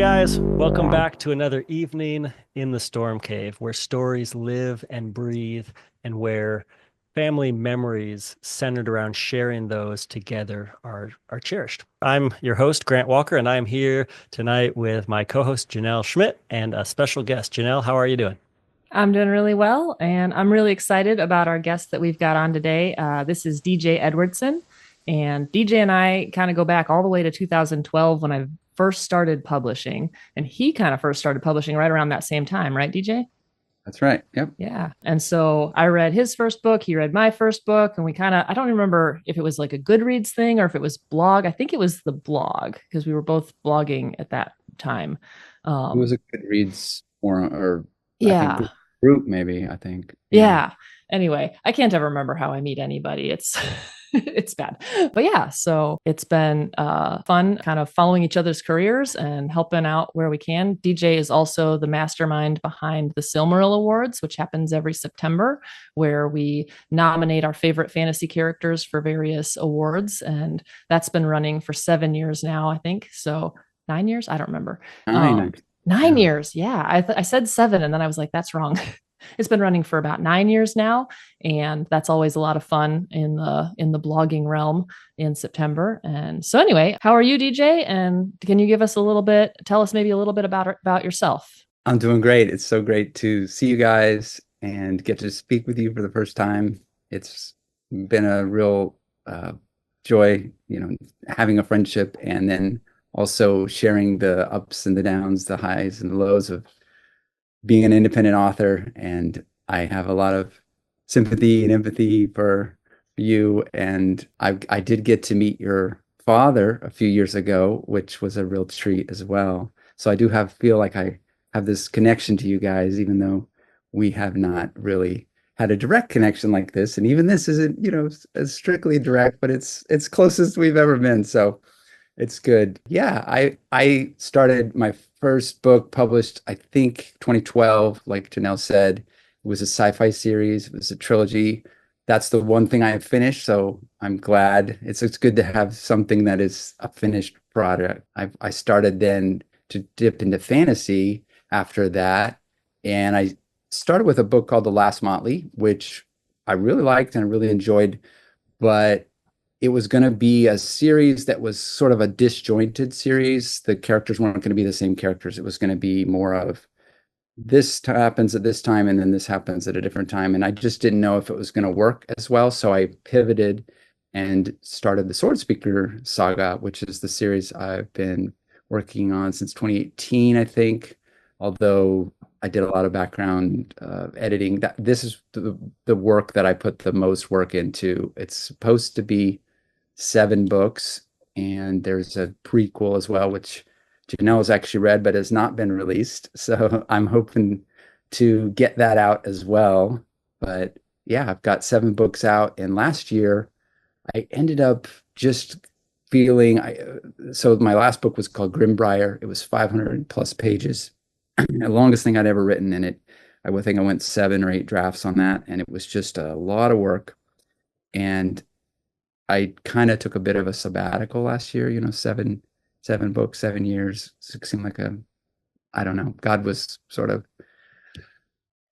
guys, welcome back to another evening in the Stormcave, where stories live and breathe and where family memories centered around sharing those together are cherished. I'm your host, Grant Walker, and I'm here tonight with my co-host, Jenelle Schmidt, and a special guest. Jenelle, how are you doing? I'm doing really well, and I'm really excited about our guest that we've got on today. This is DJ Edwardson, and DJ and I kind of go back all the way to 2012 when I first started publishing, and he kind of first started publishing right around that same time, right, DJ? That's right. Yep. Yeah. And so I read his first book, he read my first book, and we kind of, I don't remember if it was like a Goodreads thing or if it was blog. I think it was the blog because we were both blogging at that time. It was a Goodreads forum, or I think Yeah. group, maybe. I think. Yeah. Anyway, I can't ever remember how I meet anybody. It's it's bad. But yeah, so it's been fun kind of following each other's careers and helping out where we can. DJ is also the mastermind behind the Silmaril Awards, which happens every September, where we nominate our favorite fantasy characters for various awards. And that's been running for 7 years now, I think. So 9 years? I don't remember. Nine. 9 years. Yeah. I said seven and then I was like, that's wrong. It's been running for about 9 years now, and that's always a lot of fun in the blogging realm in September. And so anyway, how are you, DJ? And can you give us tell us maybe a little bit about yourself? I'm doing great. It's so great to see you guys and get to speak with you for the first time. It's been a real joy, having a friendship and then also sharing the ups and the downs, the highs and the lows of being an independent author. And I have a lot of sympathy and empathy for you. And I did get to meet your father a few years ago, which was a real treat as well. So I do feel like I have this connection to you guys, even though we have not really had a direct connection like this. And even this isn't, as strictly direct, but it's closest we've ever been. So it's good. Yeah, I started my first book published, I think 2012, like Jenelle said. It was a sci-fi series. It was a trilogy. That's the one thing I have finished, so I'm glad. It's good to have something that is a finished product. I started then to dip into fantasy after that, and I started with a book called The Last Motley, which I really liked and I really enjoyed, but it was going to be a series that was sort of a disjointed series. The characters weren't going to be the same characters. It was going to be more of this happens at this time and then this happens at a different time. And I just didn't know if it was going to work as well. So I pivoted and started the Swordspeaker Saga, which is the series I've been working on since 2018, I think. Although I did a lot of background editing. This is the work that I put the most work into. It's supposed to be 7 books, and there's a prequel as well, which Jenelle has actually read but has not been released. So I'm hoping to get that out as well. But yeah, I've got 7 books out, and last year I ended up just feeling so my last book was called Grimbriar. It was 500 plus pages, the longest thing I'd ever written in it. I think I went 7 or 8 drafts on that, and it was just a lot of work. And I kind of took a bit of a sabbatical last year, 7 books, 7 years. It seemed like I don't know, God was sort of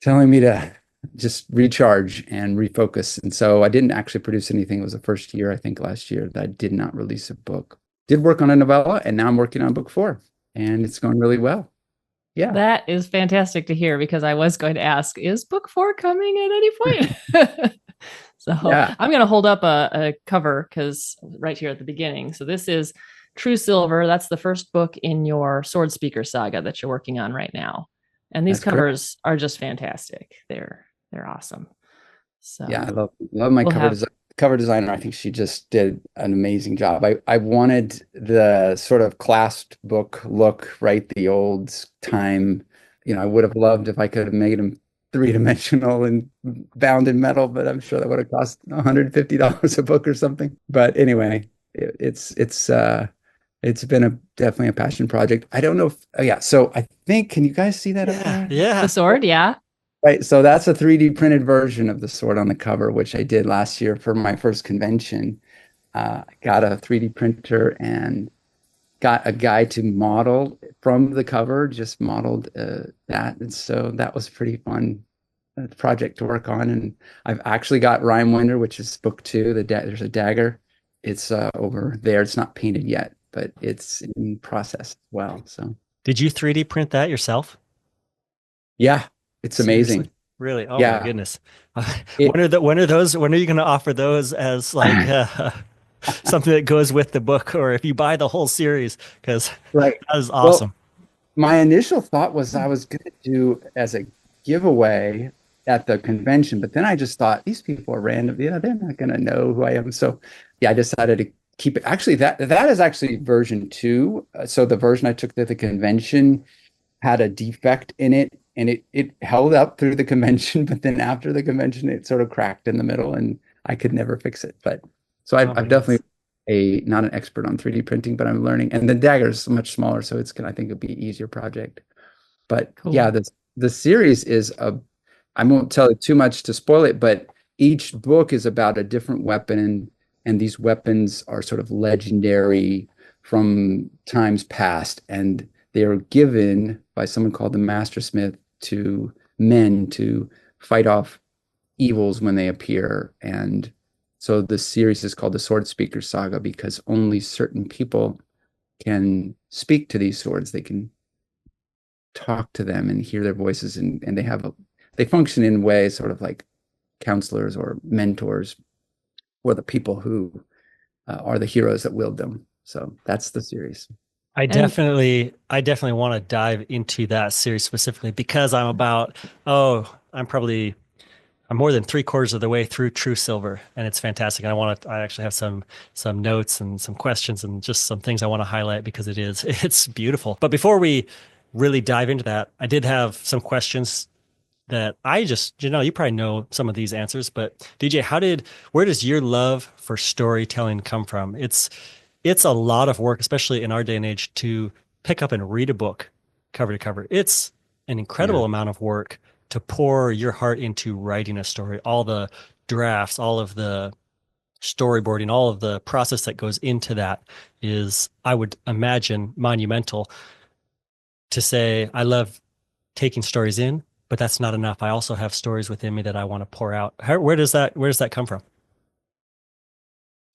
telling me to just recharge and refocus. And so I didn't actually produce anything. It was the first year, I think last year, that I did not release a book. Did work on a novella, and now I'm working on book 4, and it's going really well. Yeah. That is fantastic to hear because I was going to ask, is book 4 coming at any point? So Yeah. I'm going to hold up a cover because right here at the beginning. So this is True Silver. That's the first book in your Swordspeaker Saga that you're working on right now. And these That's correct. covers are just fantastic. They're awesome. So Yeah, I love my cover designer. I think she just did an amazing job. I wanted the sort of clasped book look, right? The old time. I would have loved if I could have made them 3-dimensional and bound in metal, but I'm sure that would have cost $150 a book or something. But anyway, it's been definitely a passion project. I don't know if, oh yeah. So I think, can you guys see that up there? Yeah. The sword, yeah. Right. So that's a 3D printed version of the sword on the cover, which I did last year for my first convention. I got a 3D printer and got a guy to model from the cover, just modeled that. And so that was pretty fun project to work on. And I've actually got Rhymewinder, which is book 2. There's a dagger. It's over there. It's not painted yet, but it's in process as well. So Did you 3D print that yourself? yeah, it's amazing. Seriously? Really? Oh Yeah. my goodness. It, when are you going to offer those as like something that goes with the book, or if you buy the whole series? Because right. that is Well, awesome. my initial thought was I was going to do as a giveaway at the convention, but then I just thought these people are random. Yeah, they're not going to know who I am. So yeah, I decided to keep it. Actually, that is actually version 2. So the version I took to the convention had a defect in it, and it held up through the convention, but then after the convention, it sort of cracked in the middle, and I could never fix it. But so Oh my I've definitely goodness. not an expert on 3D printing, but I'm learning. And the dagger is much smaller, so it's gonna, I think, it'll be an easier project. But yeah, Cool. the series is I won't tell it too much to spoil it, but each book is about a different weapon, and these weapons are sort of legendary from times past, and they are given by someone called the Master Smith to men to fight off evils when they appear. And so the series is called the Swordspeaker Saga because only certain people can speak to these swords. They can talk to them and hear their voices, and they function in ways sort of like counselors or mentors for the people who are the heroes that wield them. So that's the series. And I definitely want to dive into that series specifically because I'm more than 3/4 of the way through True Silver, and it's fantastic. And I actually have some notes and some questions and just some things I want to highlight because it's beautiful. But before we really dive into that, I did have some questions that you probably know some of these answers, but DJ, where does your love for storytelling come from? It's a lot of work, especially in our day and age, to pick up and read a book cover to cover. It's an incredible Yeah. amount of work to pour your heart into writing a story, all the drafts, all of the storyboarding, all of the process that goes into that is, I would imagine, monumental. To say, I love taking stories in, but that's not enough. I also have stories within me that I want to pour out. Where does that come from?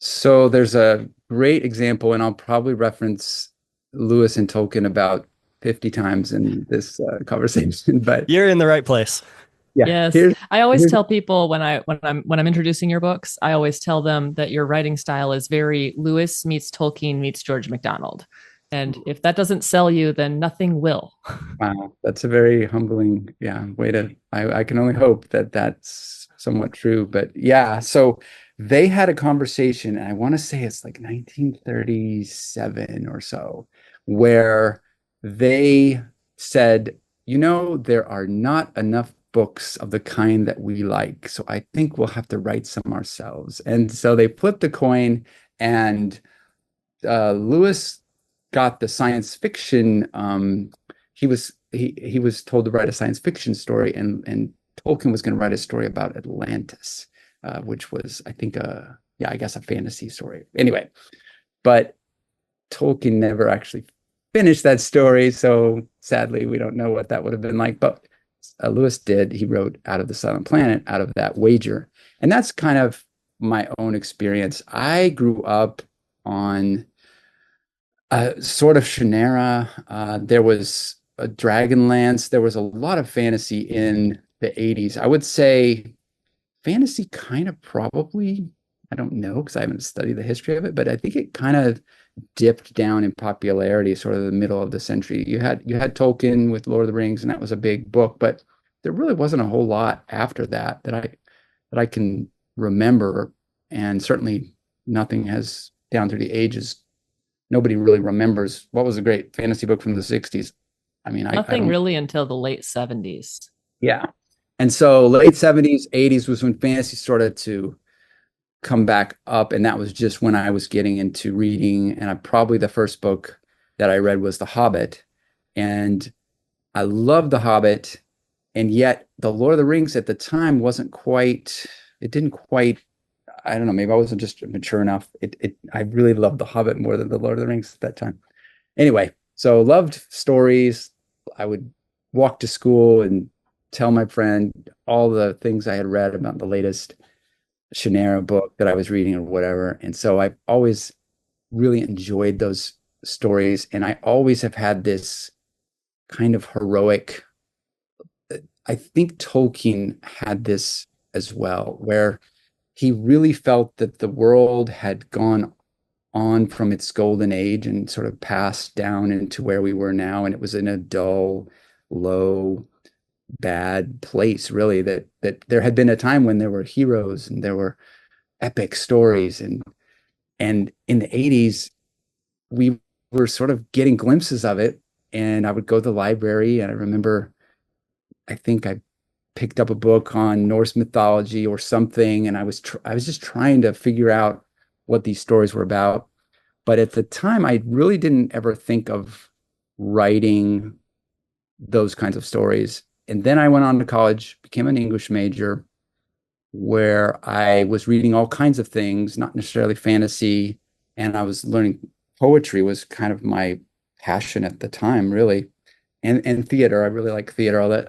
So there's a great example, and I'll probably reference Lewis and Tolkien about 50 times in this conversation. But You're in the right place. yeah, yes, here's I always here's tell people when I'm introducing your books, I always tell them that your writing style is very Lewis meets Tolkien meets George MacDonald. And if that doesn't sell you, then nothing will. wow, that's a very humbling, yeah, way to. I can only hope that that's somewhat true. But yeah, so they had a conversation, and I want to say it's like 1937 or so, where they said, there are not enough books of the kind that we like, so I think we'll have to write some ourselves. And so they flipped a coin, and Lewis got the science fiction. He was told to write a science fiction story, and Tolkien was going to write a story about Atlantis, which was, I think, I guess a fantasy story. Anyway, but Tolkien never actually finished that story, so sadly, we don't know what that would have been like. But Lewis did. He wrote Out of the Silent Planet out of that wager, and that's kind of my own experience. I grew up on sort of Shannara. There was a Dragonlance. There was a lot of fantasy in the 80s. I would say fantasy kind of probably, I don't know because I haven't studied the history of it, but I think it kind of dipped down in popularity sort of the middle of the century. You had Tolkien with Lord of the Rings, and that was a big book, but there really wasn't a whole lot after that I can remember, and certainly nothing has down through the ages. Nobody really remembers what was a great fantasy book from the 60s. I mean, I Nothing don't. really until the late 70s. Yeah. And so late 70s, 80s was when fantasy started to come back up. And that was just when I was getting into reading. And probably the first book that I read was The Hobbit. And I loved The Hobbit. And yet the Lord of the Rings at the time it didn't quite, I don't know, maybe I wasn't just mature enough. I really loved The Hobbit more than the Lord of the Rings at that time. Anyway, so loved stories. I would walk to school and tell my friend all the things I had read about the latest Shannara book that I was reading or whatever. And so I've always really enjoyed those stories. And I always have had this kind of heroic, I think Tolkien had this as well, where he really felt that the world had gone on from its golden age and sort of passed down into where we were now. And it was in a dull, low, bad place, really, that there had been a time when there were heroes and there were epic stories. And in the 80s, we were sort of getting glimpses of it. And I would go to the library, and I remember, I think I picked up a book on Norse mythology or something, and I was just trying to figure out what these stories were about. But at the time, I really didn't ever think of writing those kinds of stories. And then I went on to college, became an English major, where I was reading all kinds of things, not necessarily fantasy, and I was learning poetry was kind of my passion at the time, really. And theater. I really like theater. All that,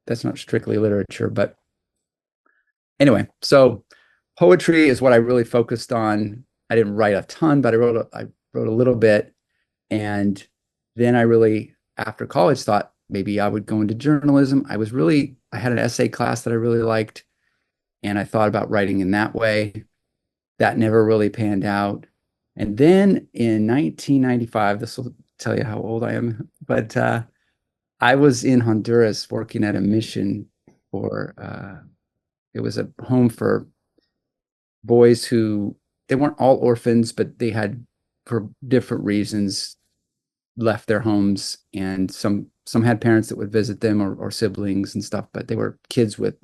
that's not strictly literature, but anyway, so poetry is what I really focused on. I didn't write a ton, but I wrote a little bit. And then I really, after college, thought maybe I would go into journalism. I had an essay class that I really liked, and I thought about writing in that way. That never really panned out. And then in 1995, this will tell you how old I am, but I was in Honduras working at a mission for, it was a home for boys who, they weren't all orphans, but they had, for different reasons, left their homes, and some had parents that would visit them, or siblings and stuff, but they were kids with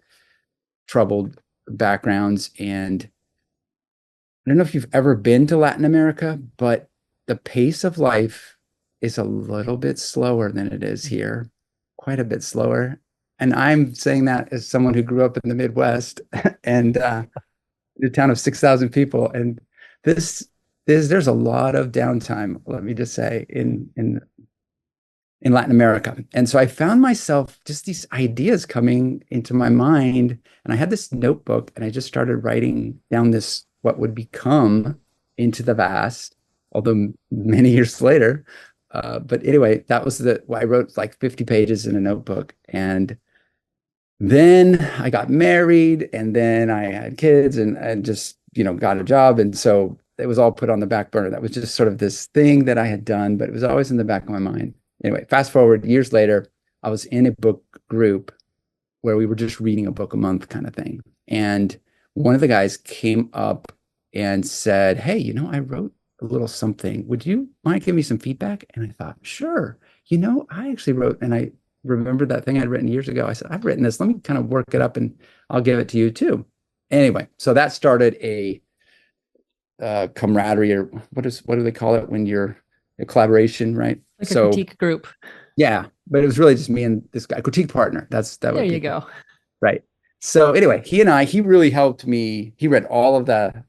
troubled backgrounds. And I don't know if you've ever been to Latin America, but the pace of life is a little bit slower than it is here, quite a bit slower. And I'm saying that as someone who grew up in the Midwest and in a town of 6,000 people. And there's a lot of downtime, let me just say, in Latin America. And so I found myself just these ideas coming into my mind. And I had this notebook, and I just started writing down this, what would become Into the Vast, although many years later. But anyway, that was I wrote like 50 pages in a notebook. And then I got married, and then I had kids, and just, got a job. And so it was all put on the back burner. That was just sort of this thing that I had done, but it was always in the back of my mind. Anyway, fast forward years later, I was in a book group where we were just reading a book a month kind of thing. And one of the guys came up and said, "Hey, I wrote a little something. Would you mind giving me some feedback?" And I thought, sure. I actually wrote, and I remembered that thing I'd written yees ago. I said, "I've written this. Let me kind of work it up, and I'll give it to you too." Anyway, so that started a camaraderie, or what do they call it when you're a collaboration, right? Like a critique group. Yeah, but it was really just me and this guy, critique partner. There you go. Right. So anyway, he really helped me. He read all of the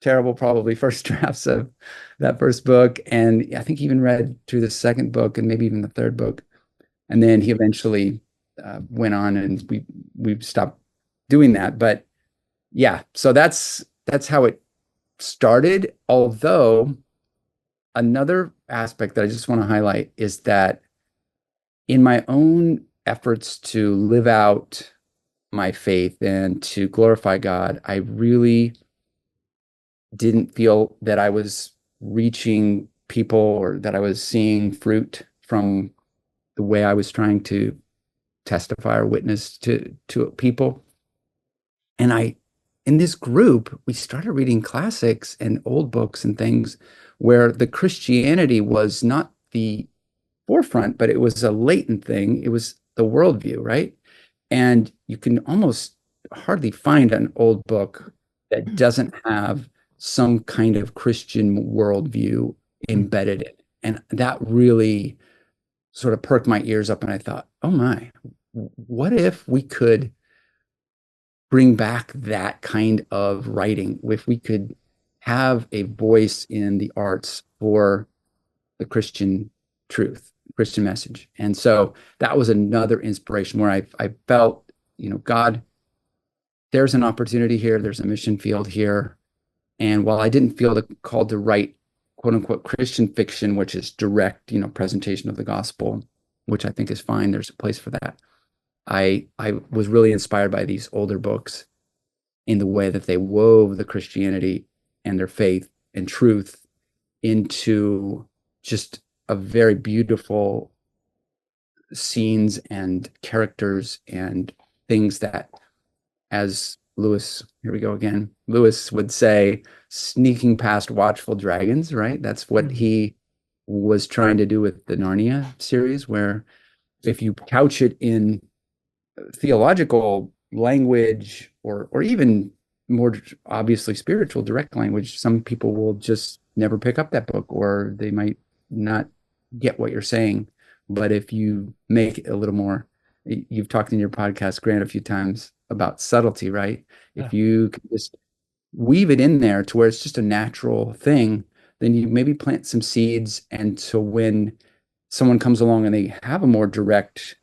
terrible, probably first drafts of that first book. And I think he even read through the second book and maybe even the third book. And then he eventually went on, and we stopped doing that. But yeah, so that's how it started. Although another aspect that I just want to highlight is that in my own efforts to live out my faith and to glorify God, I really didn't feel that I was reaching people, or that I was seeing fruit from the way I was trying to testify or witness to people. And in this group, we started reading classics and old books and things where the Christianity was not the forefront, but it was a latent thing. It was the worldview, right? And you can almost hardly find an old book that doesn't have some kind of Christian worldview embedded in it. And that really sort of perked my ears up. And I thought, oh my, what if we could bring back that kind of writing? If we could have a voice in the arts for the Christian truth, Christian message. And so that was another inspiration where I felt, God, there's an opportunity here. There's a mission field here. And while I didn't feel the call to write quote unquote Christian fiction, which is direct, presentation of the gospel, which I think is fine. There's a place for that. I was really inspired by these older books in the way that they wove the Christianity and their faith and truth into just a very beautiful scenes and characters and things that, as Lewis, here we go again, Lewis would say, sneaking past watchful dragons, right? That's what he was trying to do with the Narnia series, where if you couch it in theological language or even more obviously spiritual direct language, some people will just never pick up that book, or they might not get what you're saying. But if you make it a little more, you've talked in your podcast, Grant, a few times about subtlety, right? Yeah. If you can just weave it in there to where it's just a natural thing, then you maybe plant some seeds. And so when someone comes along and they have a more direct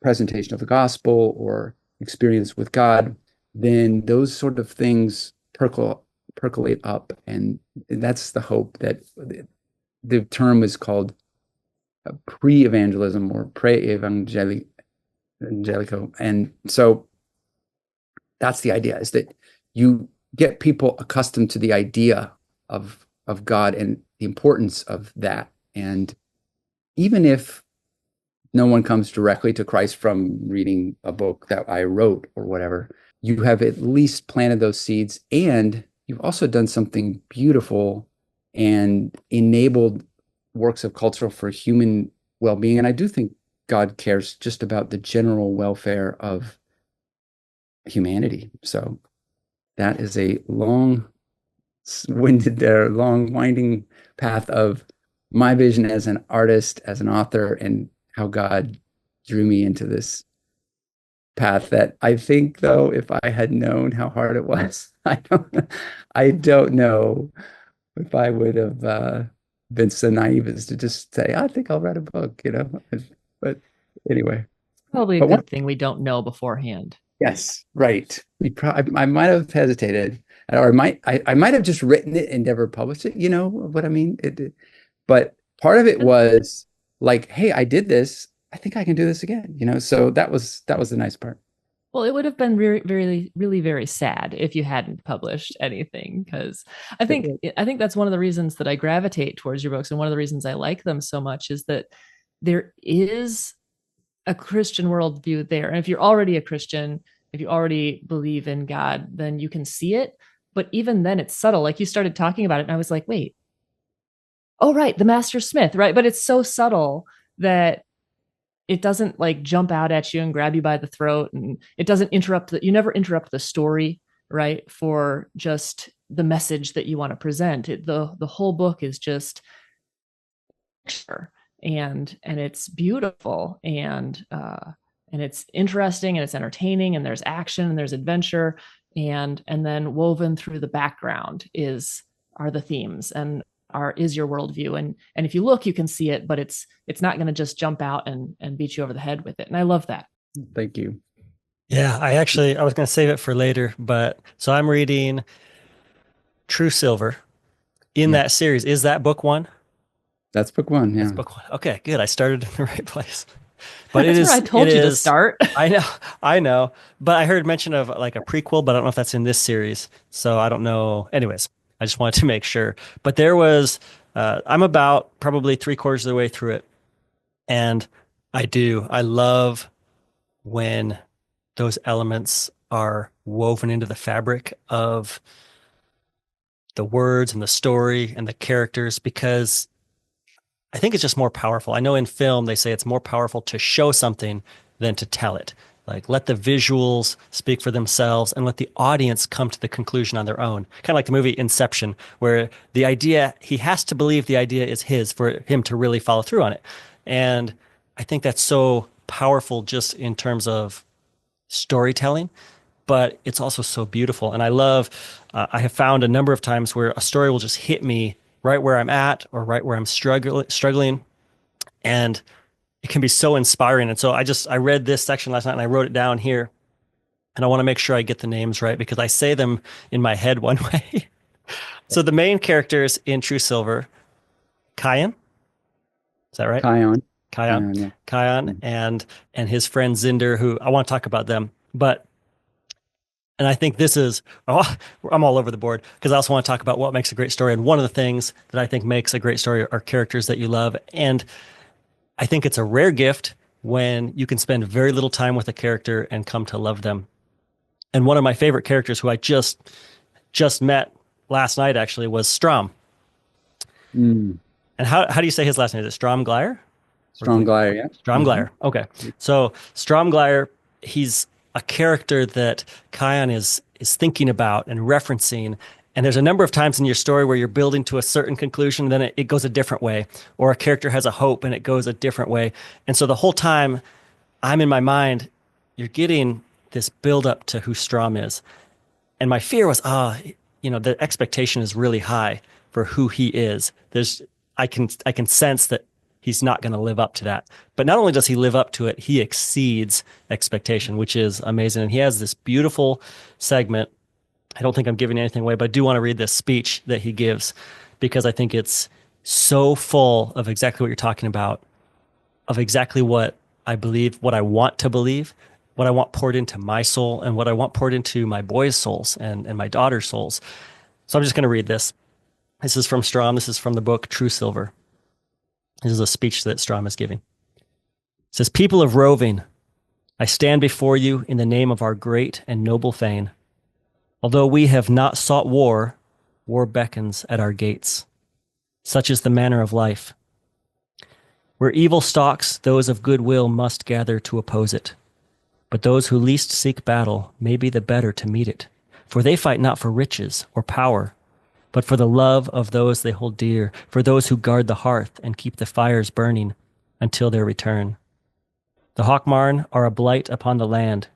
presentation of the gospel or experience with God, then those sort of things percolate up. And that's the hope. That the term is called pre-evangelism or pre-evangelico. And so that's the idea, is that you get people accustomed to the idea of God and the importance of that. And even if no one comes directly to Christ from reading a book that I wrote or whatever, you have at least planted those seeds, and you've also done something beautiful and enabled works of culture for human well-being. And I do think God cares just about the general welfare of humanity. So that is a long winding path of my vision as an artist, as an author, and how God drew me into this path that I think, though, if I had known how hard it was, I don't know if I would have been so naive as to just say, I think I'll write a book, But anyway. Probably a good thing we don't know beforehand. Yes, right. I might have hesitated, or I might have just written it and never published it. You know what I mean? But part of it was like, hey, I did this. I think I can do this again. So that was the nice part. Well, it would have been really very sad if you hadn't published anything, because I think that's one of the reasons that I gravitate towards your books, and one of the reasons I like them so much is that there is a Christian worldview there. And if you're already a Christian, if you already believe in God, then you can see it. But even then it's subtle. Like, you started talking about it and I was like, wait, oh, right, the Master Smith, right? But it's so subtle that it doesn't like jump out at you and grab you by the throat, and it doesn't you never interrupt the story, right? For just the message that you want to present. The whole book is just picture. And it's beautiful, and it's interesting, and it's entertaining, and there's action and there's adventure, and then woven through the background are the themes and is your worldview. And if you look, you can see it, but it's not going to just jump out and beat you over the head with it. And I love that. Thank you. Yeah, I was going to save it for later, but so I'm reading True Silver in that series. Is that book one? That's book one. Yeah. That's book one. Okay, good. I started in the right place. But That's where I told you to start. I know. But I heard mention of like a prequel, but I don't know if that's in this series. So I don't know. Anyways, I just wanted to make sure. But there was, I'm about probably 3/4 of the way through it. And I love when those elements are woven into the fabric of the words and the story and the characters, because I think it's just more powerful. I know in film, they say it's more powerful to show something than to tell it. Like, let the visuals speak for themselves and let the audience come to the conclusion on their own. Kind of like the movie Inception, where the idea, he has to believe the idea is his for him to really follow through on it. And I think that's so powerful just in terms of storytelling, but it's also so beautiful. And I have found a number of times where a story will just hit me right where I'm at or right where I'm struggling. And it can be so inspiring. And so I read this section last night and I wrote it down here. And I want to make sure I get the names right because I say them in my head one way. So the main characters in True Silver, Kion, is that right? Kion. Kion, Yeah. Kion, and his friend Zinder, who I want to talk about them. And I think this is, I'm all over the board because I also want to talk about what makes a great story. And one of the things that I think makes a great story are characters that you love. And I think it's a rare gift when you can spend very little time with a character and come to love them. And one of my favorite characters who I just met last night actually was Strom. And how do you say his last name? Is it Stromglair? Stromglair, yeah. Stromglair. Okay. So Stromglair, he's a character that Kion is thinking about and referencing. And there's a number of times in your story where you're building to a certain conclusion, then it goes a different way, or a character has a hope and it goes a different way. And so the whole time I'm in my mind, you're getting this build up to who Strom is. And my fear was, the expectation is really high for who he is. I can sense that he's not going to live up to that. But not only does he live up to it, he exceeds expectation, which is amazing. And he has this beautiful segment. I don't think I'm giving anything away, but I do want to read this speech that he gives because I think it's so full of exactly what you're talking about, of exactly what I believe, what I want to believe, what I want poured into my soul, and what I want poured into my boys' souls and my daughter's souls. So I'm just going to read this. This is from Strom. This is from the book True Silver. This is a speech that Strom is giving. It says, "People of Roving, I stand before you in the name of our great and noble fane. Although we have not sought war, war beckons at our gates. Such is the manner of life. Where evil stalks, those of goodwill must gather to oppose it. But those who least seek battle may be the better to meet it, for they fight not for riches or power, but for the love of those they hold dear, for those who guard the hearth and keep the fires burning until their return. The Hawkmarn are a blight upon the land,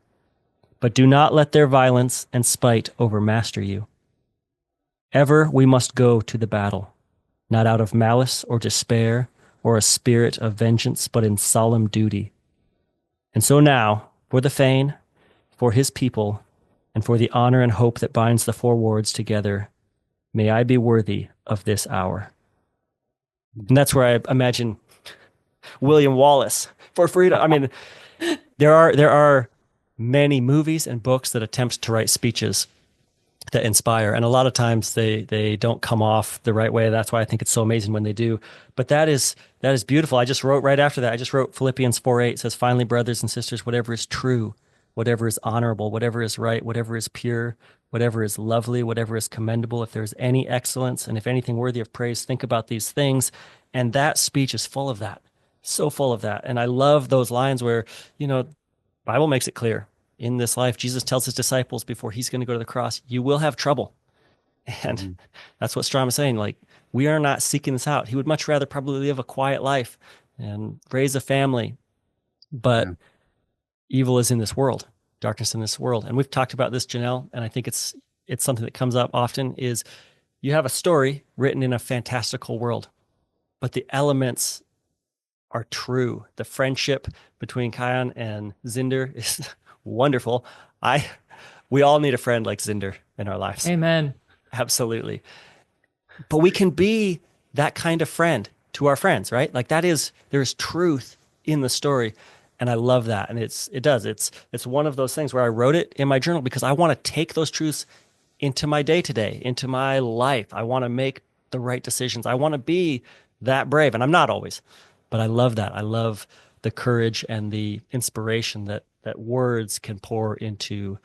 but do not let their violence and spite overmaster you. Ever we must go to the battle, not out of malice or despair or a spirit of vengeance, but in solemn duty. And so now, for the Fane, for his people, and for the honor and hope that binds the four wards together, may I be worthy of this hour." And that's where I imagine William Wallace for freedom. I mean, there are many movies and books that attempt to write speeches that inspire, and a lot of times they don't come off the right way. That's why I think it's so amazing when they do. But that is beautiful. I just wrote right after that. I just wrote Philippians 4:8. It says, "Finally, brothers and sisters, whatever is true, whatever is honorable, whatever is right, whatever is pure, whatever is lovely, whatever is commendable, if there's any excellence, and if anything worthy of praise, think about these things." And that speech is full of that, so full of that. And I love those lines where, Bible makes it clear. In this life, Jesus tells his disciples before he's going to go to the cross, you will have trouble. And that's what Strom is saying. Like, we are not seeking this out. He would much rather probably live a quiet life and raise a family. But evil is in this world, darkness in this world. And we've talked about this, Jenelle, and I think it's something that comes up often is you have a story written in a fantastical world, but the elements are true. The friendship between Kion and Zinder is wonderful. We all need a friend like Zinder in our lives. Amen. Absolutely. But we can be that kind of friend to our friends, right? Like there's truth in the story. And I love that. And it's one of those things where I wrote it in my journal because I want to take those truths into my day-to-day, into my life. I want to make the right decisions. I want to be that brave. And I'm not always, but I love that. I love the courage and the inspiration that words can pour into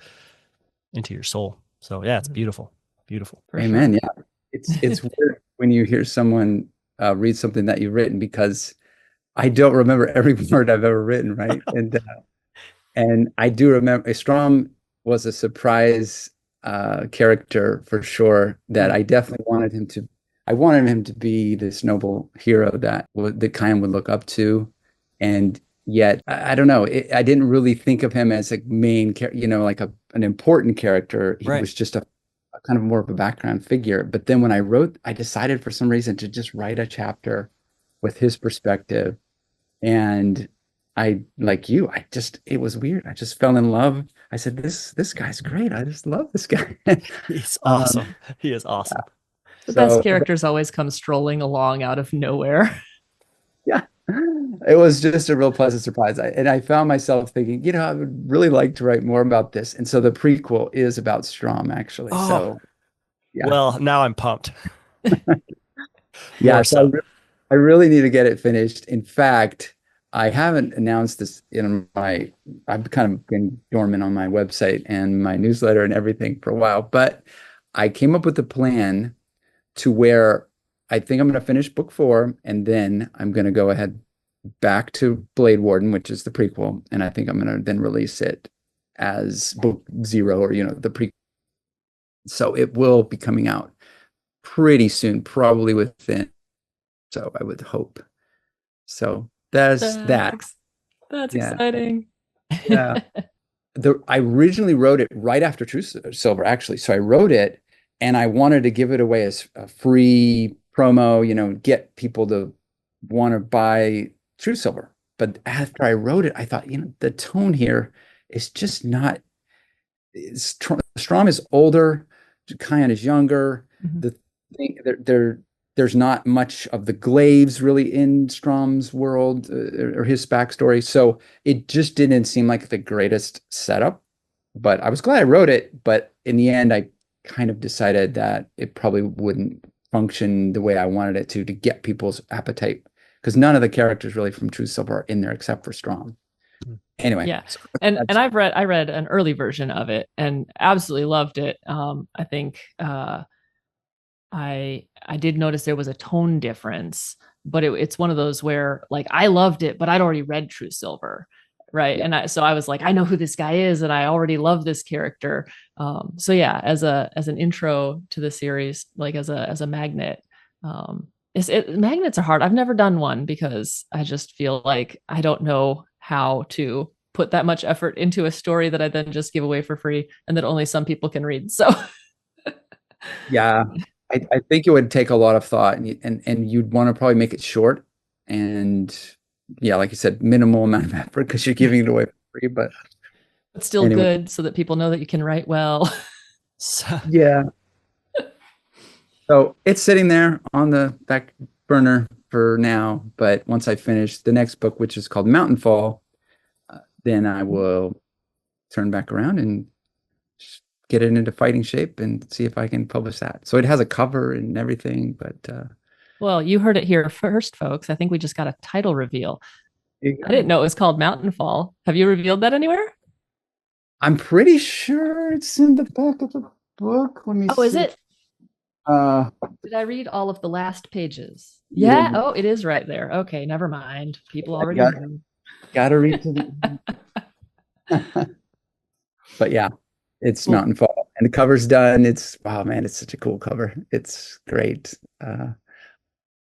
your soul. So yeah, it's beautiful. Beautiful. Amen. Yeah. It's weird when you hear someone read something that you've written because I don't remember every word I've ever written, right? And I do remember Strom was a surprise character for sure that I definitely wanted him to be this noble hero that Kion would look up to. And yet, I don't know, I didn't really think of him as a main character, like an important character. He was just a kind of more of a background figure. But then when I wrote, I decided for some reason to just write a chapter with his perspective. And I, like you, it was weird. I just fell in love. I said, this guy's great. I just love this guy. He's Um, awesome. He is awesome. The best so characters always come strolling along out of nowhere. yeah, it was just a real pleasant surprise. And I found myself thinking, I would really like to write more about this. And so the prequel is about Strom, actually. Oh, So yeah, well, now I'm pumped. yeah. More So so. I really need to get it finished. In fact, I haven't announced this I've kind of been dormant on my website and my newsletter and everything for a while, but I came up with a plan to where I think I'm going to finish book 4, and then I'm going to go ahead back to Blade Warden, which is the prequel, and I think I'm going to then release it as book 0, or the prequel. So it will be coming out pretty soon, probably within. So I would hope. So that's that. That's Yeah. exciting. Yeah. I originally wrote it right after True Silver, actually. So I wrote it and I wanted to give it away as a free promo, get people to want to buy True Silver. But after I wrote it, I thought, the tone here is just not. Strom is older, Kion is younger. Mhm. The thing there's not much of the glaives really in Strom's world, or his backstory. So it just didn't seem like the greatest setup. But I was glad I wrote it. But in the end, I kind of decided that it probably wouldn't function the way I wanted it to get people's appetite, because none of the characters really from True Silver are in there except for Strom. Anyway, Yeah. And I read an early version of it and absolutely loved it. I think I did notice there was a tone difference, but it's one of those where, like, I loved it, but I'd already read True Silver, right? Yeah. And so I was like, I know who this guy is, and I already love this character. So yeah, as an intro to the series, like as a magnet, magnets are hard. I've never done one because I just feel like I don't know how to put that much effort into a story that I then just give away for free and that only some people can read. So Yeah, I think it would take a lot of thought, and you'd want to probably make it short, and yeah, like you said, minimal amount of effort because you're giving it away for free. But it's still anyway, good so that people know that you can write well. So, yeah. So it's sitting there on the back burner for now. But once I finish the next book, which is called Mountainfall, then I will turn back around and get it into fighting shape and see if I can publish that. So it has a cover and everything, but Well, you heard it here first, folks. I think we just got a title reveal. I I didn't know it was called Mountainfall. Have you revealed that anywhere? I'm pretty sure it's in the back of the book. Let me see. Oh, is it? Uh, Did I read all of the last pages? Yeah. Yeah. Oh, it is right there. Okay, never mind. People already know. Gotta read to the But yeah, it's Well- Mountainfall. And the cover's done. Oh man, it's such a cool cover. It's great. I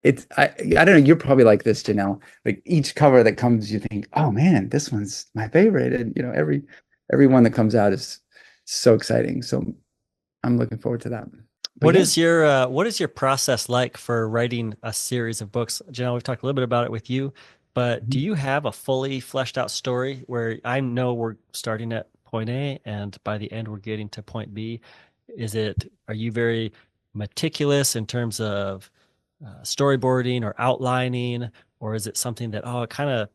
don't know, you're probably like this, Jenelle. Like each cover that comes, you think, oh man, this one's my favorite. And every one that comes out is so exciting. So I'm looking forward to that. But what yeah. is your process like for writing a series of books? Janelle, we've talked a little bit about it with you, but do you have a fully fleshed out story where I know we're starting at point A and by the end we're getting to point B? Are you very meticulous in terms of storyboarding or outlining, or is it something that, it kind of,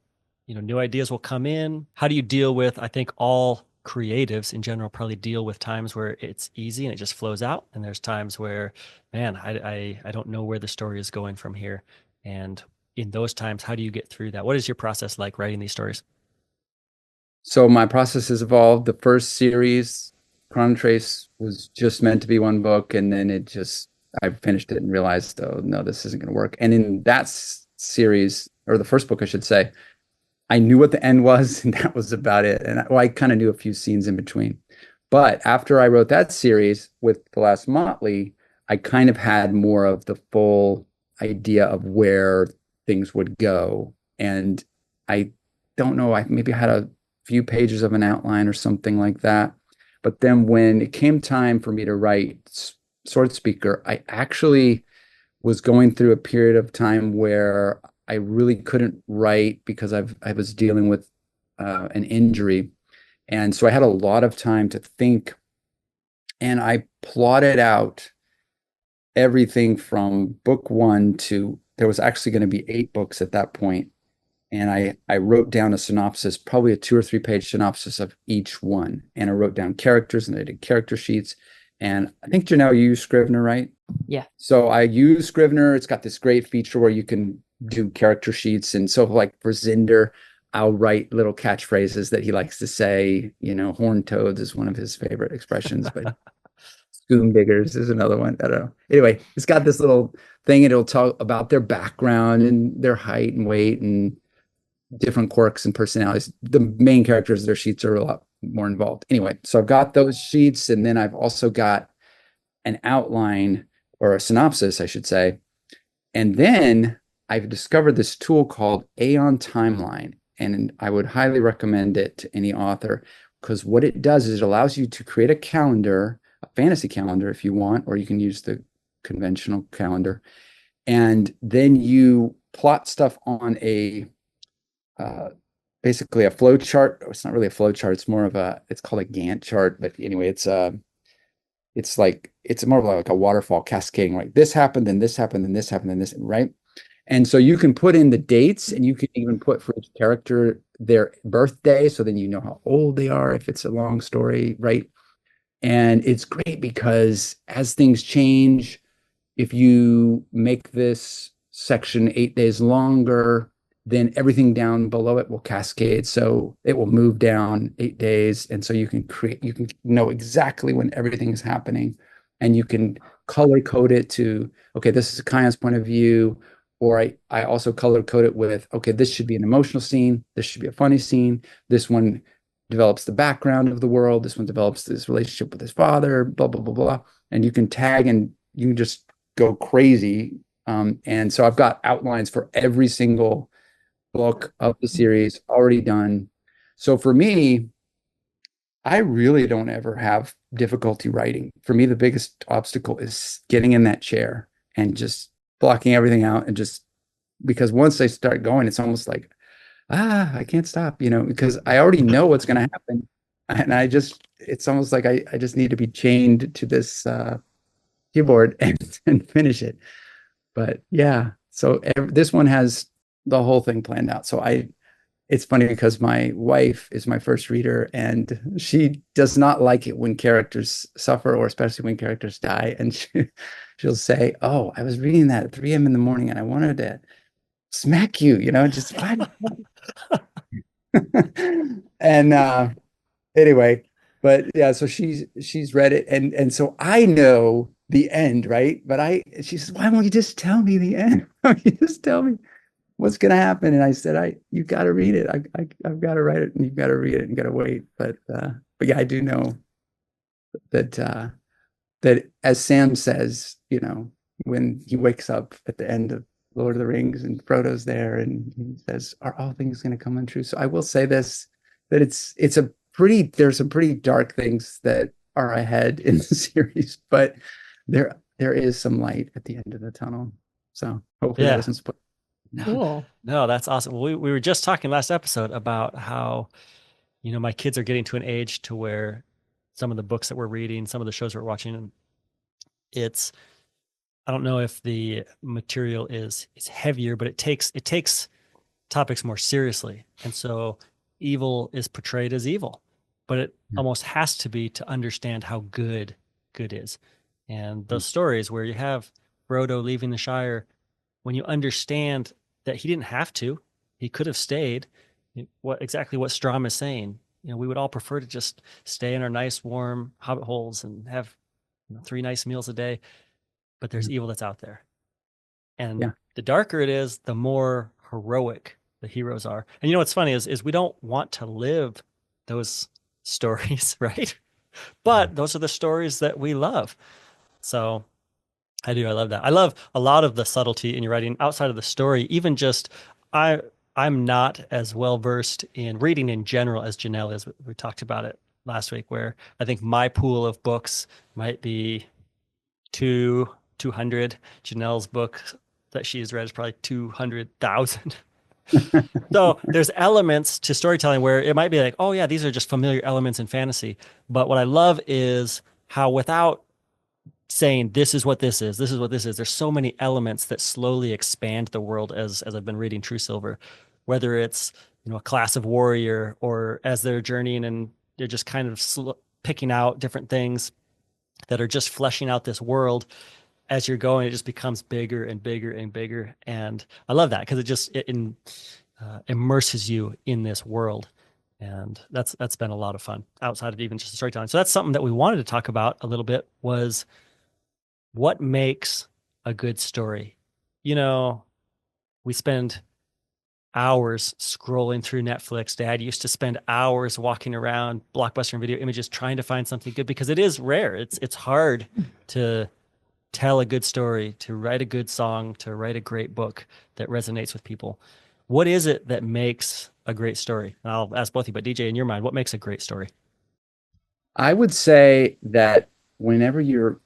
new ideas will come in? How do you deal with, I think all creatives in general probably deal with times where it's easy and it just flows out, and there's times where, man, I don't know where the story is going from here. And in those times, how do you get through that? What is your process like writing these stories? So my process has evolved. The first series, Chrono Trace, was just meant to be one book, and then I finished it and realized, oh no, this isn't going to work. And in that series, or the first book, I should say, I knew what the end was, and that was about it. And I kind of knew a few scenes in between. But after I wrote that series with The Last Motley, I kind of had more of the full idea of where things would go. And I don't know, I maybe had a few pages of an outline or something like that. But then when it came time for me to write Swordspeaker, I actually was going through a period of time where I really couldn't write because I was dealing with an injury. And so I had a lot of time to think, and I plotted out everything from book one to, there was actually going to be 8 books at that point. And I wrote down a synopsis, probably a 2 or 3 page synopsis of each one. And I wrote down characters, and I did character sheets. And I think, Jenelle, you use Scrivener, right? Yeah. So I use Scrivener. It's got this great feature where you can do character sheets. And so like for Zinder, I'll write little catchphrases that he likes to say. Horned toads is one of his favorite expressions, but Scoom diggers is another one. I don't know. Anyway, it's got this little thing, and it'll talk about their background and their height and weight and different quirks and personalities. The main characters, their sheets are a lot more involved. Anyway, so I've got those sheets, and then I've also got an outline, or a synopsis, I should say. And then I've discovered this tool called Aeon Timeline, and I would highly recommend it to any author, because what it does is it allows you to create a calendar, a fantasy calendar if you want, or you can use the conventional calendar. And then you plot stuff on basically a flow chart. It's not really a flow chart. It's more of it's called a Gantt chart. But anyway, it's more of like a waterfall cascading, right? This happened, then this happened, then this happened, then this, right? And so you can put in the dates, and you can even put for each character their birthday. So then you know how old they are if it's a long story, right? And it's great because as things change, if you make this section 8 days longer, then everything down below it will cascade. So it will move down 8 days. And so you can know exactly when everything is happening, and you can color code it to, okay, this is Kyan's point of view. Or I also color code it with, okay, this should be an emotional scene. This should be a funny scene. This one develops the background of the world. This one develops this relationship with his father, blah, blah, blah, blah. And you can tag, and you can just go crazy. And so I've got outlines for every single book of the series already done. So for me, I really don't ever have difficulty writing. For me, the biggest obstacle is getting in that chair and just blocking everything out, and just because once I start going, it's almost like, I can't stop, because I already know what's going to happen. And it's almost like I just need to be chained to this keyboard and finish it. But yeah, so this one has the whole thing planned out. So it's funny because my wife is my first reader, and she does not like it when characters suffer, or especially when characters die. And she'll say, "Oh, I was reading that at 3 a.m. in the morning, and I wanted to smack you, just and anyway, but yeah, so she's read it, and so I know the end, right? But she says, "Why won't you just tell me the end? Why don't you just tell me what's going to happen?" And I said, you got to read it. I've got to write it, and you've got to read it, and got to wait. But yeah, I do know that as Sam says, when he wakes up at the end of Lord of the Rings and Frodo's there, and he says, "Are all things going to come untrue?" So I will say this, that there's some pretty dark things that are ahead in the series, but there is some light at the end of the tunnel. So hopefully that doesn't spoil. Cool. No, that's awesome. We were just talking last episode about how, my kids are getting to an age to where some of the books that we're reading, some of the shows we're watching, I don't know if the material is heavier, but it takes topics more seriously. And so evil is portrayed as evil, but it almost has to be to understand how good is. And those stories where you have Frodo leaving the Shire, when you understand that he didn't have to, he could have stayed. Exactly what Strom is saying. We would all prefer to just stay in our nice, warm hobbit holes and have 3 nice meals a day. But there's evil that's out there. And the darker it is, the more heroic the heroes are. And what's funny is we don't want to live those stories, right? But those are the stories that we love. So I love that. I love a lot of the subtlety in your writing outside of the story. Even just, I'm not as well versed in reading in general as Jenelle is. We talked about it last week, where I think my pool of books might be 200. Janelle's book that she's read is probably 200,000. So there's elements to storytelling where it might be like, oh yeah, these are just familiar elements in fantasy. But what I love is how, without saying this is what this is what this is, there's so many elements that slowly expand the world as I've been reading True Silver, whether it's, a class of warrior, or as they're journeying and they're just kind of picking out different things that are just fleshing out this world. As you're going, it just becomes bigger and bigger and bigger. And I love that because it immerses you in this world. And that's been a lot of fun outside of even just the storytelling. So that's something that we wanted to talk about a little bit, was what makes a good story. We spend hours scrolling through Netflix. Dad used to spend hours walking around Blockbuster and Video Images trying to find something good, because it is rare. It's hard to tell a good story, to write a good song, to write a great book that resonates with people. What is it that makes a great story? And I'll ask both of you, but DJ, in your mind, what makes a great story? I would say that whenever you're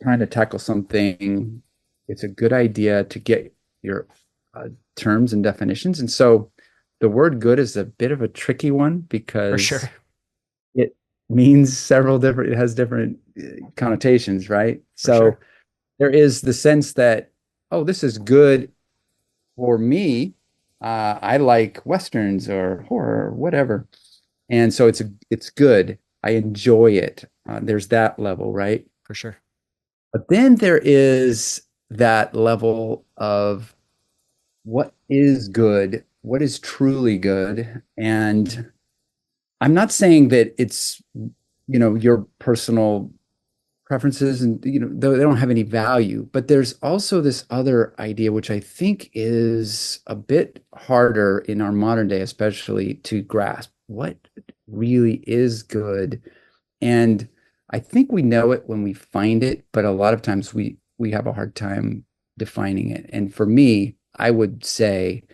trying to tackle something, it's a good idea to get your terms and definitions. And so the word good is a bit of a tricky one, because For sure. it means it has different connotations, right? So sure. There is the sense that, oh, this is good for me. I like Westerns or horror or whatever. And so it's good. I enjoy it. There's that level, right? For sure. But then there is that level of what is good, what is truly good. And I'm not saying that it's, your personal preferences and, they don't have any value, but there's also this other idea, which I think is a bit harder in our modern day, especially, to grasp what really is good. And I think we know it when we find it, but a lot of times we have a hard time defining it. And for me, I would say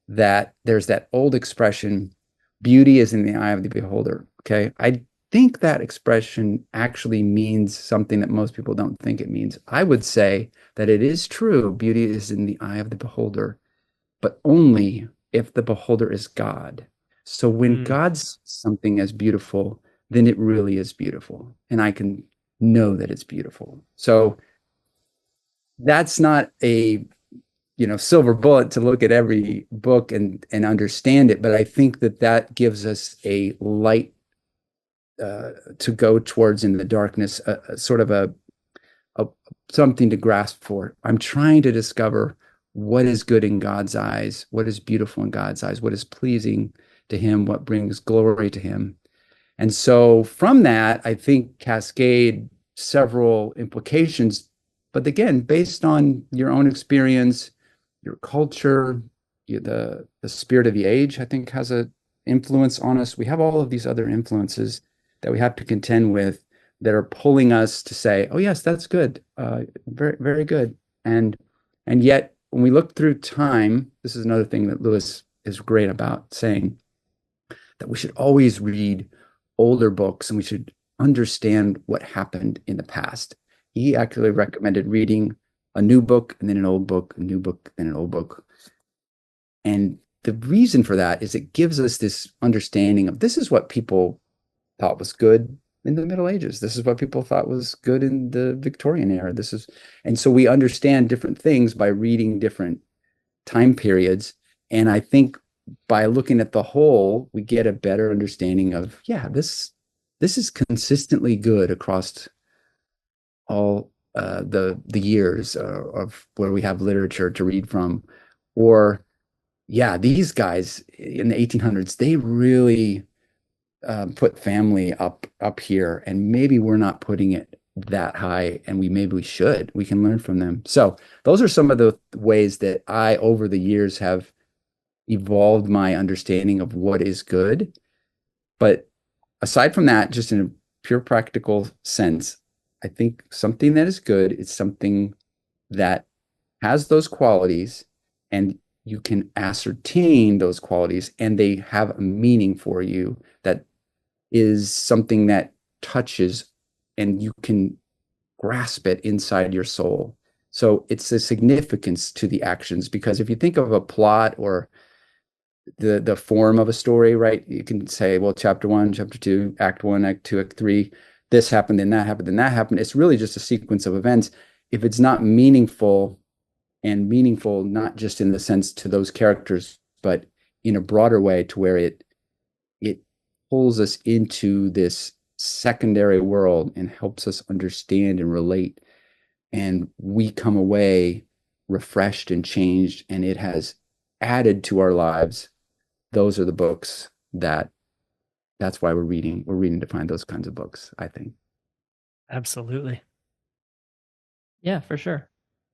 that there's that old expression, beauty is in the eye of the beholder. Okay. I think that expression actually means something that most people don't think it means. I would say that it is true, beauty is in the eye of the beholder, but only if the beholder is God. So when God sees something as beautiful, then it really is beautiful. And I can know that it's beautiful. So that's not a silver bullet to look at every book and understand it, but I think that gives us a light to go towards in the darkness, sort of a something to grasp for. I'm trying to discover what is good in God's eyes, what is beautiful in God's eyes, what is pleasing to him, what brings glory to him. And so from that, I think cascade several implications, but again, based on your own experience, your culture, the spirit of the age, I think, has an influence on us. We have all of these other influences that we have to contend with, that are pulling us to say, oh yes, that's good, very, very good. And yet when we look through time, this is another thing that Lewis is great about saying, that we should always read older books and we should understand what happened in the past. He actually recommended reading a new book and then an old book, a new book and an old book. And the reason for that is it gives us this understanding of, this is what people thought was good in the Middle Ages. This is what people thought was good in the Victorian era. And so we understand different things by reading different time periods. And I think by looking at the whole, we get a better understanding of, yeah, this is consistently good across all the years of where we have literature to read from. Or, yeah, these guys in the 1800s, they really put family up here, and maybe we're not putting it that high, and maybe we should. We can learn from them. So those are some of the ways that I, over the years, have evolved my understanding of what is good. But aside from that, just in a pure practical sense, I think something that is good is something that has those qualities, and you can ascertain those qualities, and they have a meaning for you that is something that touches and you can grasp it inside your soul. So it's a significance to the actions, because if you think of a plot or the form of a story, right? You can say, well, chapter 1, chapter 2, act 1, act 2, act 3, this happened, then that happened, then that happened. It's really just a sequence of events. If it's not meaningful, and meaningful not just in the sense to those characters, but in a broader way, to where it pulls us into this secondary world and helps us understand and relate, and we come away refreshed and changed, and it has added to our lives. Those are the books that's why we're reading to find those kinds of books, I think. Absolutely. Yeah, for sure.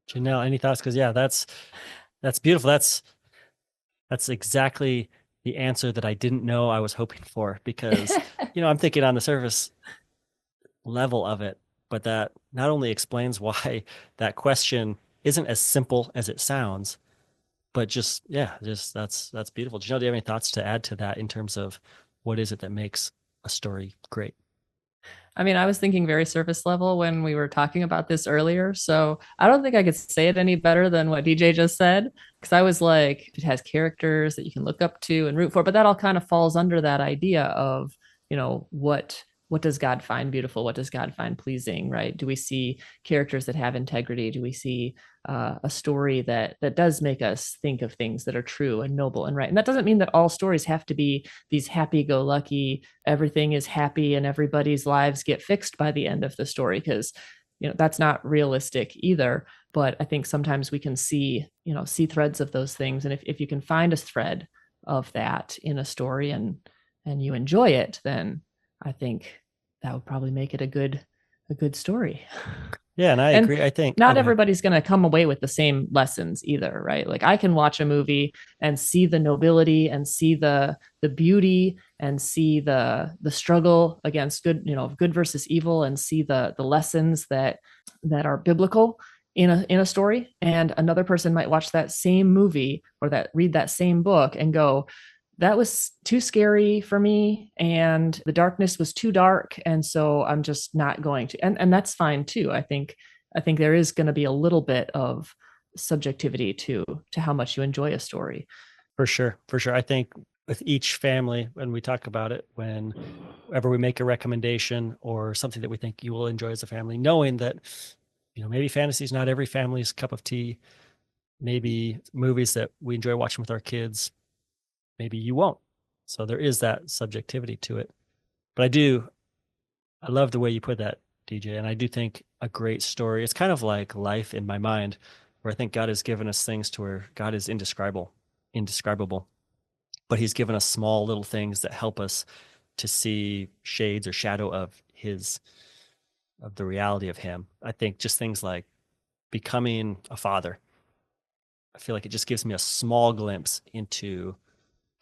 Jenelle, any thoughts? Because that's beautiful. That's exactly the answer that I didn't know I was hoping for, because I'm thinking on the surface level of it, but that not only explains why that question isn't as simple as it sounds, but just that's beautiful. Jenelle, do you have any thoughts to add to that in terms of what is it that makes a story great? I mean, I was thinking very surface level when we were talking about this earlier. So I don't think I could say it any better than what DJ just said. Because I was like, it has characters that you can look up to and root for, but that all kind of falls under that idea of, what does God find beautiful? What does God find pleasing, right? Do we see characters that have integrity? Do we see a story that does make us think of things that are true and noble and right? And that doesn't mean that all stories have to be these happy-go-lucky, everything is happy and everybody's lives get fixed by the end of the story, because that's not realistic either. But I think sometimes we can see threads of those things, and if you can find a thread of that in a story and you enjoy it, then I think that would probably make it a good story. Yeah, and I agree. I think not everybody's going to come away with the same lessons either, right? Like, I can watch a movie and see the nobility and see the beauty and see the struggle against good, good versus evil, and see the lessons that are biblical in a story. And another person might watch that same movie or read that same book and go, that was too scary for me, and the darkness was too dark, and so I'm just not going to. And that's fine too. I think there is going to be a little bit of subjectivity to how much you enjoy a story. For sure. I think with each family, when we talk about it, whenever we make a recommendation or something that we think you will enjoy as a family, knowing that maybe fantasy is not every family's cup of tea, maybe movies that we enjoy watching with our kids, maybe you won't. So there is that subjectivity to it. But I love the way you put that, DJ. And I do think a great story, it's kind of like life in my mind, where I think God has given us things to where God is indescribable, but he's given us small little things that help us to see shades or shadow of the reality of him. I think just things like becoming a father, I feel like it just gives me a small glimpse into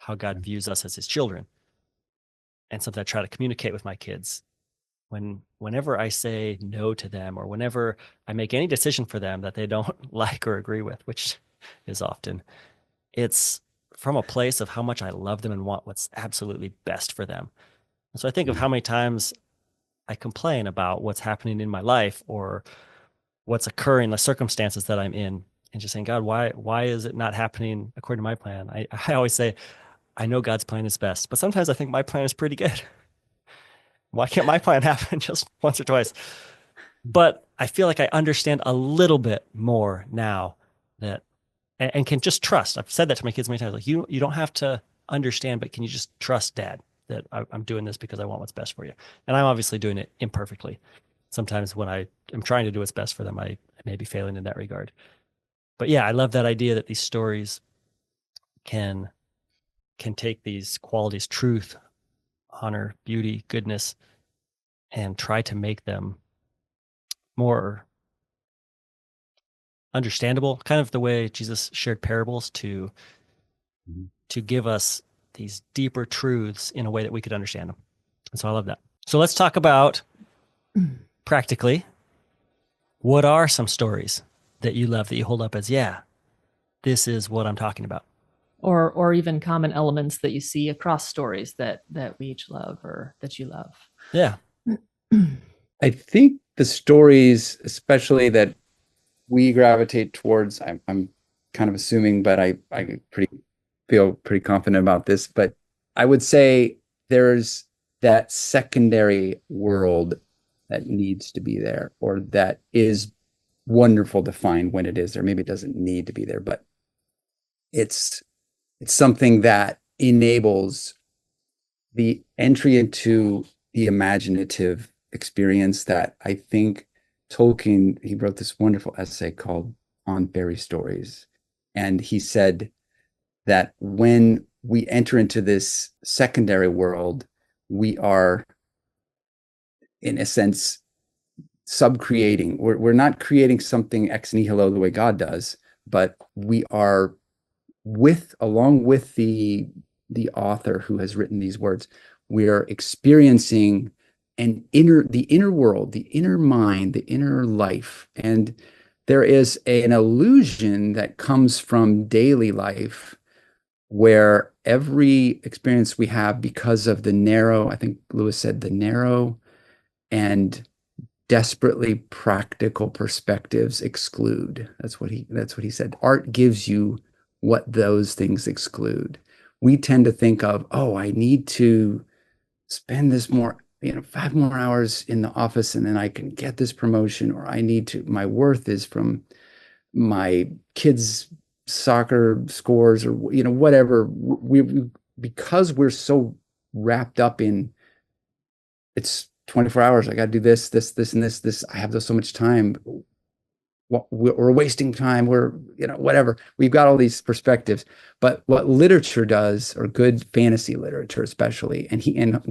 how God views us as his children, and something I try to communicate with my kids. Whenever I say no to them, or whenever I make any decision for them that they don't like or agree with, which is often, it's from a place of how much I love them and want what's absolutely best for them. And so I think of how many times I complain about what's happening in my life or what's occurring, the circumstances that I'm in, and just saying, God, why is it not happening according to my plan? I always say, I know God's plan is best, but sometimes I think my plan is pretty good. Why can't my plan happen just once or twice? But I feel like I understand a little bit more now and can just trust. I've said that to my kids many times. Like, you don't have to understand, but can you just trust Dad that I'm doing this because I want what's best for you? And I'm obviously doing it imperfectly. Sometimes when I am trying to do what's best for them, I may be failing in that regard. But yeah, I love that idea that these stories can take these qualities, truth, honor, beauty, goodness, and try to make them more understandable, kind of the way Jesus shared parables to give us these deeper truths in a way that we could understand them. And so I love that. So let's talk about practically, what are some stories that you love that you hold up as, yeah, this is what I'm talking about? or even common elements that you see across stories that we each love or that you love. Yeah. I think the stories, especially that we gravitate towards, I'm kind of assuming, but I feel pretty confident about this, but I would say there's that secondary world that needs to be there, or that is wonderful to find when it is there. Maybe it doesn't need to be there, but it's something that enables the entry into the imaginative experience that I think Tolkien, he wrote this wonderful essay called On Fairy Stories. And he said that when we enter into this secondary world, we are, in a sense, subcreating. We're not creating something ex nihilo the way God does, but we are along with the author who has written these words, we're experiencing the inner world, the inner mind, the inner life. And there is an illusion that comes from daily life where every experience we have, because of the narrow, I think Lewis said, the narrow and desperately practical perspectives exclude. That's what he said. Art gives you what those things exclude. We tend to think of, oh, I need to spend this more, 5 more hours in the office and then I can get this promotion, or my worth is from my kids' soccer scores, or, whatever. Because we're so wrapped up in it's 24 hours. I got to do this, and this. I have so much time. We're wasting time. We're, whatever. We've got all these perspectives. But what literature does, or good fantasy literature especially, and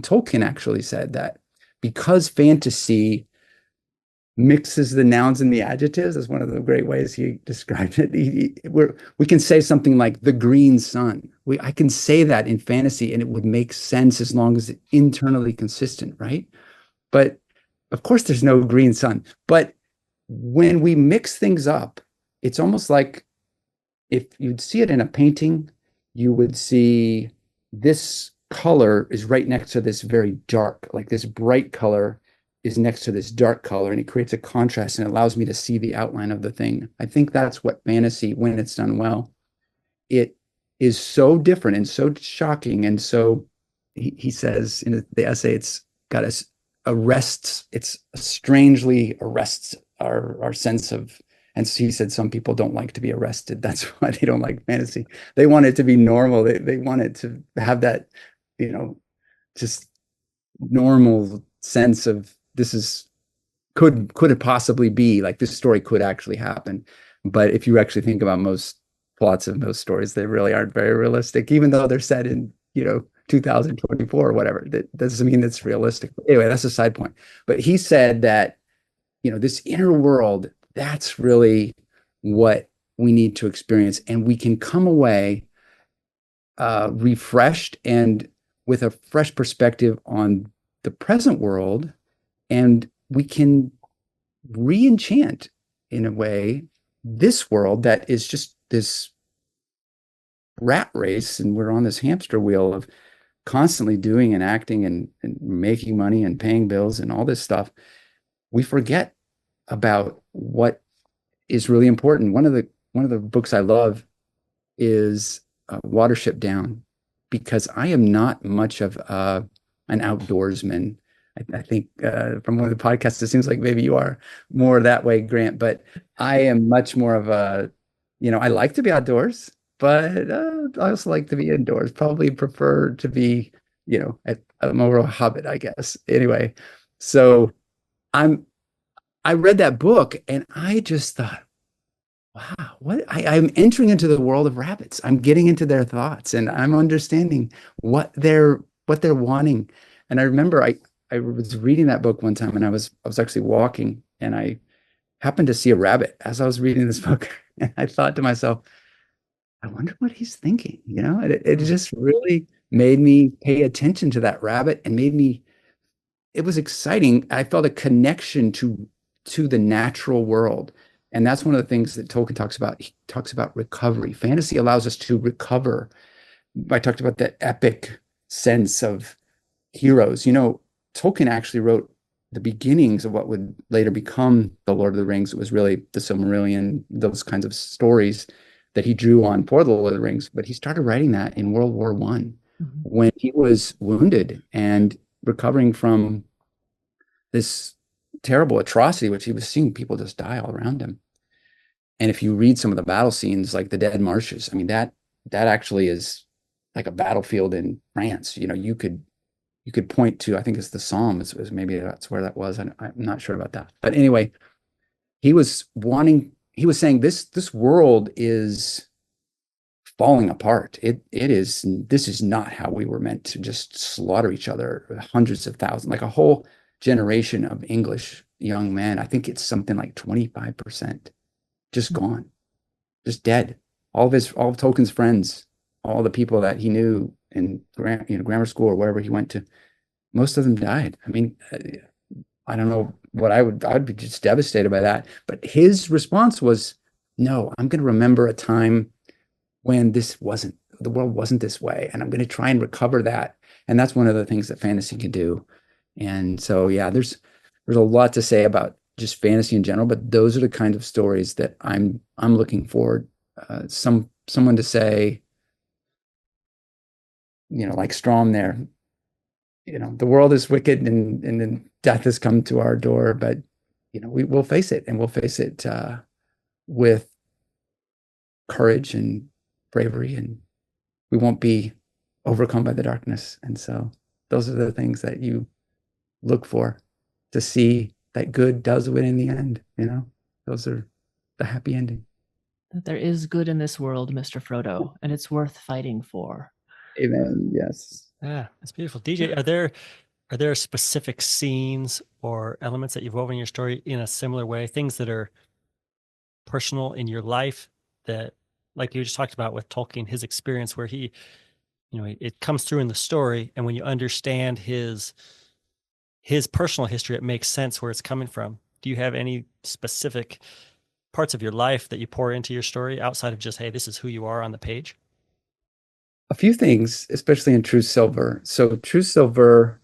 Tolkien actually said that because fantasy mixes the nouns and the adjectives, is one of the great ways he described it. We can say something like the green sun. I can say that in fantasy and it would make sense as long as it's internally consistent, right? But of course, there's no green sun. But when we mix things up, it's almost like if you'd see it in a painting, you would see this color is right next to this very dark, like this bright color is next to this dark color, and it creates a contrast and allows me to see the outline of the thing. I think that's what fantasy, when it's done well, it is so different and so shocking. And so he says in the essay, it's got us strangely arrests our sense of, and so he said some people don't like to be arrested. That's why they don't like fantasy. They want it to be normal. They want it to have that, just normal sense of could it possibly be, like this story could actually happen. But if you actually think about most plots of most stories, they really aren't very realistic, even though they're set in, 2024 or whatever. That doesn't mean it's realistic. Anyway, that's a side point. But he said that, this inner world, that's really what we need to experience. And we can come away refreshed and with a fresh perspective on the present world. And we can re-enchant, in a way, this world that is just this rat race. And we're on this hamster wheel of constantly doing and acting and making money and paying bills and all this stuff. We forget about what is really important. One of the books I love is Watership Down, because I am not much of an outdoorsman. I think from one of the podcasts, it seems like maybe you are more that way, Grant, but I am much more of I like to be outdoors, but I also like to be indoors. Probably prefer to be, I'm more of a hobbit, I guess. Anyway, so I read that book and I just thought, wow, I'm entering into the world of rabbits. I'm getting into their thoughts and I'm understanding what they're wanting. And I remember I was reading that book one time and I was actually walking and I happened to see a rabbit as I was reading this book. And I thought to myself, I wonder what he's thinking. It just really made me pay attention to that rabbit and it was exciting. I felt a connection to the natural world. And that's one of the things that Tolkien talks about. He talks about recovery. Fantasy allows us to recover. I talked about that epic sense of heroes. Tolkien actually wrote the beginnings of what would later become the Lord of the Rings. It was really the Silmarillion, those kinds of stories that he drew on for the Lord of the Rings. But he started writing that in World War I when he was wounded and recovering from this terrible atrocity, which he was seeing people just die all around him. And if you read some of the battle scenes, like the Dead Marshes, I mean, that actually is like a battlefield in France. You could point to, I think it's the Psalms, maybe that's where that was. I'm not sure about that. But anyway, he was saying this world is falling apart. This is not how we were meant to just slaughter each other, hundreds of thousands, like a whole generation of English young men. I think it's something like 25% just gone, just dead. All of Tolkien's friends, all the people that he knew in grammar school or wherever he went to, most of them died. I mean, I don't know what I'd be just devastated by that. But his response was, no, I'm going to remember a time when the world wasn't this way. And I'm going to try and recover that. And that's one of the things that fantasy can do. And so, yeah, there's a lot to say about just fantasy in general, but those are the kind of stories that I'm looking forward. Someone to say, like Strom there, the world is wicked and death has come to our door, but we'll face it, and we'll face it with courage and bravery, and we won't be overcome by the darkness. And so those are the things that you look for, to see that good does win in the end. Those are the happy ending. That there is good in this world, Mr. Frodo, and it's worth fighting for. Amen. Yes. Yeah, it's beautiful. DJ, are there specific scenes or elements that you've woven in your story in a similar way, things that are personal in your life that, like you just talked about with Tolkien, his experience where he, it comes through in the story, and when you understand his personal history, it makes sense where it's coming from. Do you have any specific parts of your life that you pour into your story outside of just, hey, this is who you are on the page? A few things, especially in True Silver. So True Silver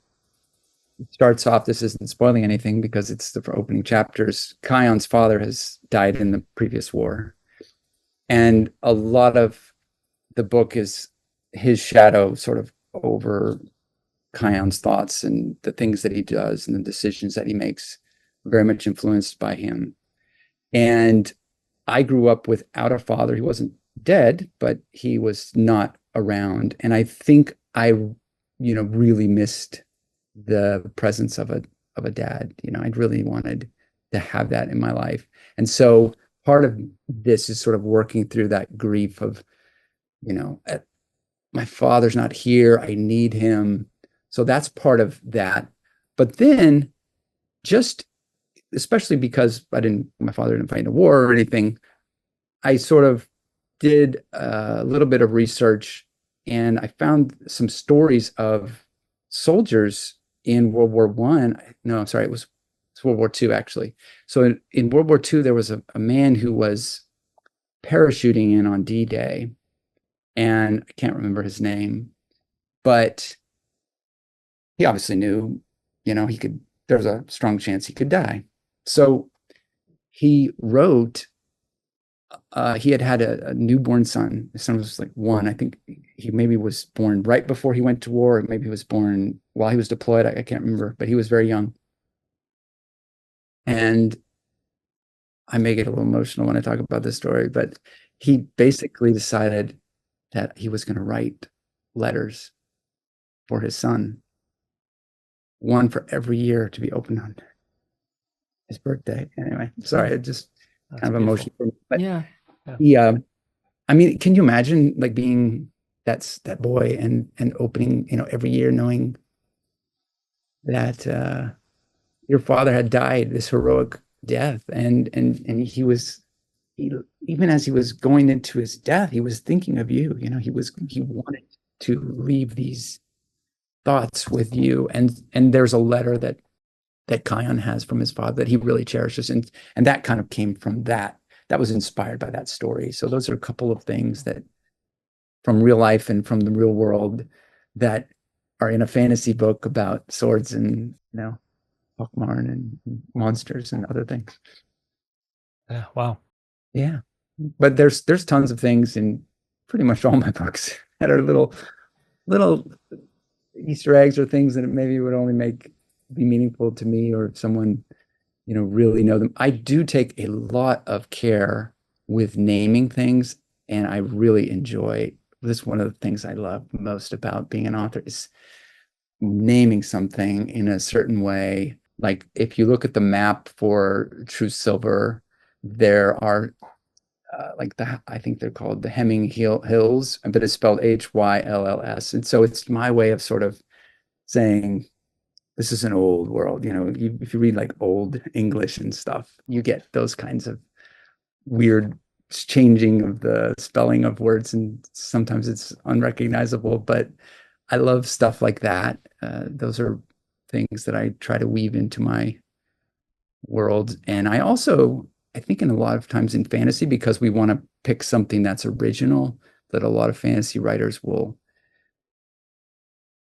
starts off, this isn't spoiling anything because it's the opening chapters. Kion's father has died in the previous war. And a lot of the book is his shadow sort of over Kion's thoughts and the things that he does and the decisions that he makes, very much influenced by him. And I grew up without a father. He wasn't dead, but he was not around. And I think I, really missed the presence of a dad. I'd really wanted to have that in my life. And so part of this is sort of working through that grief of, my father's not here. I need him. So that's part of that. But then just, especially because my father didn't fight in a war or anything, I sort of did a little bit of research, and I found some stories of soldiers in World War I. No, I'm sorry, it's World War II, actually. So in World War II, there was a man who was parachuting in on D-Day, and I can't remember his name, but he obviously knew, there was a strong chance he could die. So he wrote, he had a newborn son. His son was like 1. I think he maybe was born right before he went to war. Or maybe he was born while he was deployed. I can't remember, but he was very young. And I may get a little emotional when I talk about this story, but he basically decided that he was going to write letters for his son, one for every year to be opened on his birthday. Anyway, sorry, it just kind of emotional for me. But yeah. I mean, can you imagine like being that boy and opening, every year, knowing that your father had died this heroic death, and even as he was going into his death, he was thinking of you. He wanted to leave these thoughts with you, and there's a letter that Kion has from his father that he really cherishes, and that kind of came from that. that was inspired by that story. So those are a couple of things that from real life and from the real world that are in a fantasy book about swords and, Hawkmarn and monsters and other things. Yeah, wow. Yeah. But there's tons of things in pretty much all my books that are little Easter eggs or things that maybe would only be meaningful to me or if someone, really know them. I do take a lot of care with naming things, and I really enjoy this. One of the things I love most about being an author is naming something in a certain way. Like if you look at the map for True Silver, there are I think they're called the Hemming Hills, but it's spelled Hylls. And so it's my way of sort of saying, this is an old world. If you read like old English and stuff, you get those kinds of weird changing of the spelling of words, and sometimes it's unrecognizable. But I love stuff like that. Those are things that I try to weave into my world. And I think in a lot of times in fantasy, because we want to pick something that's original, that a lot of fantasy writers will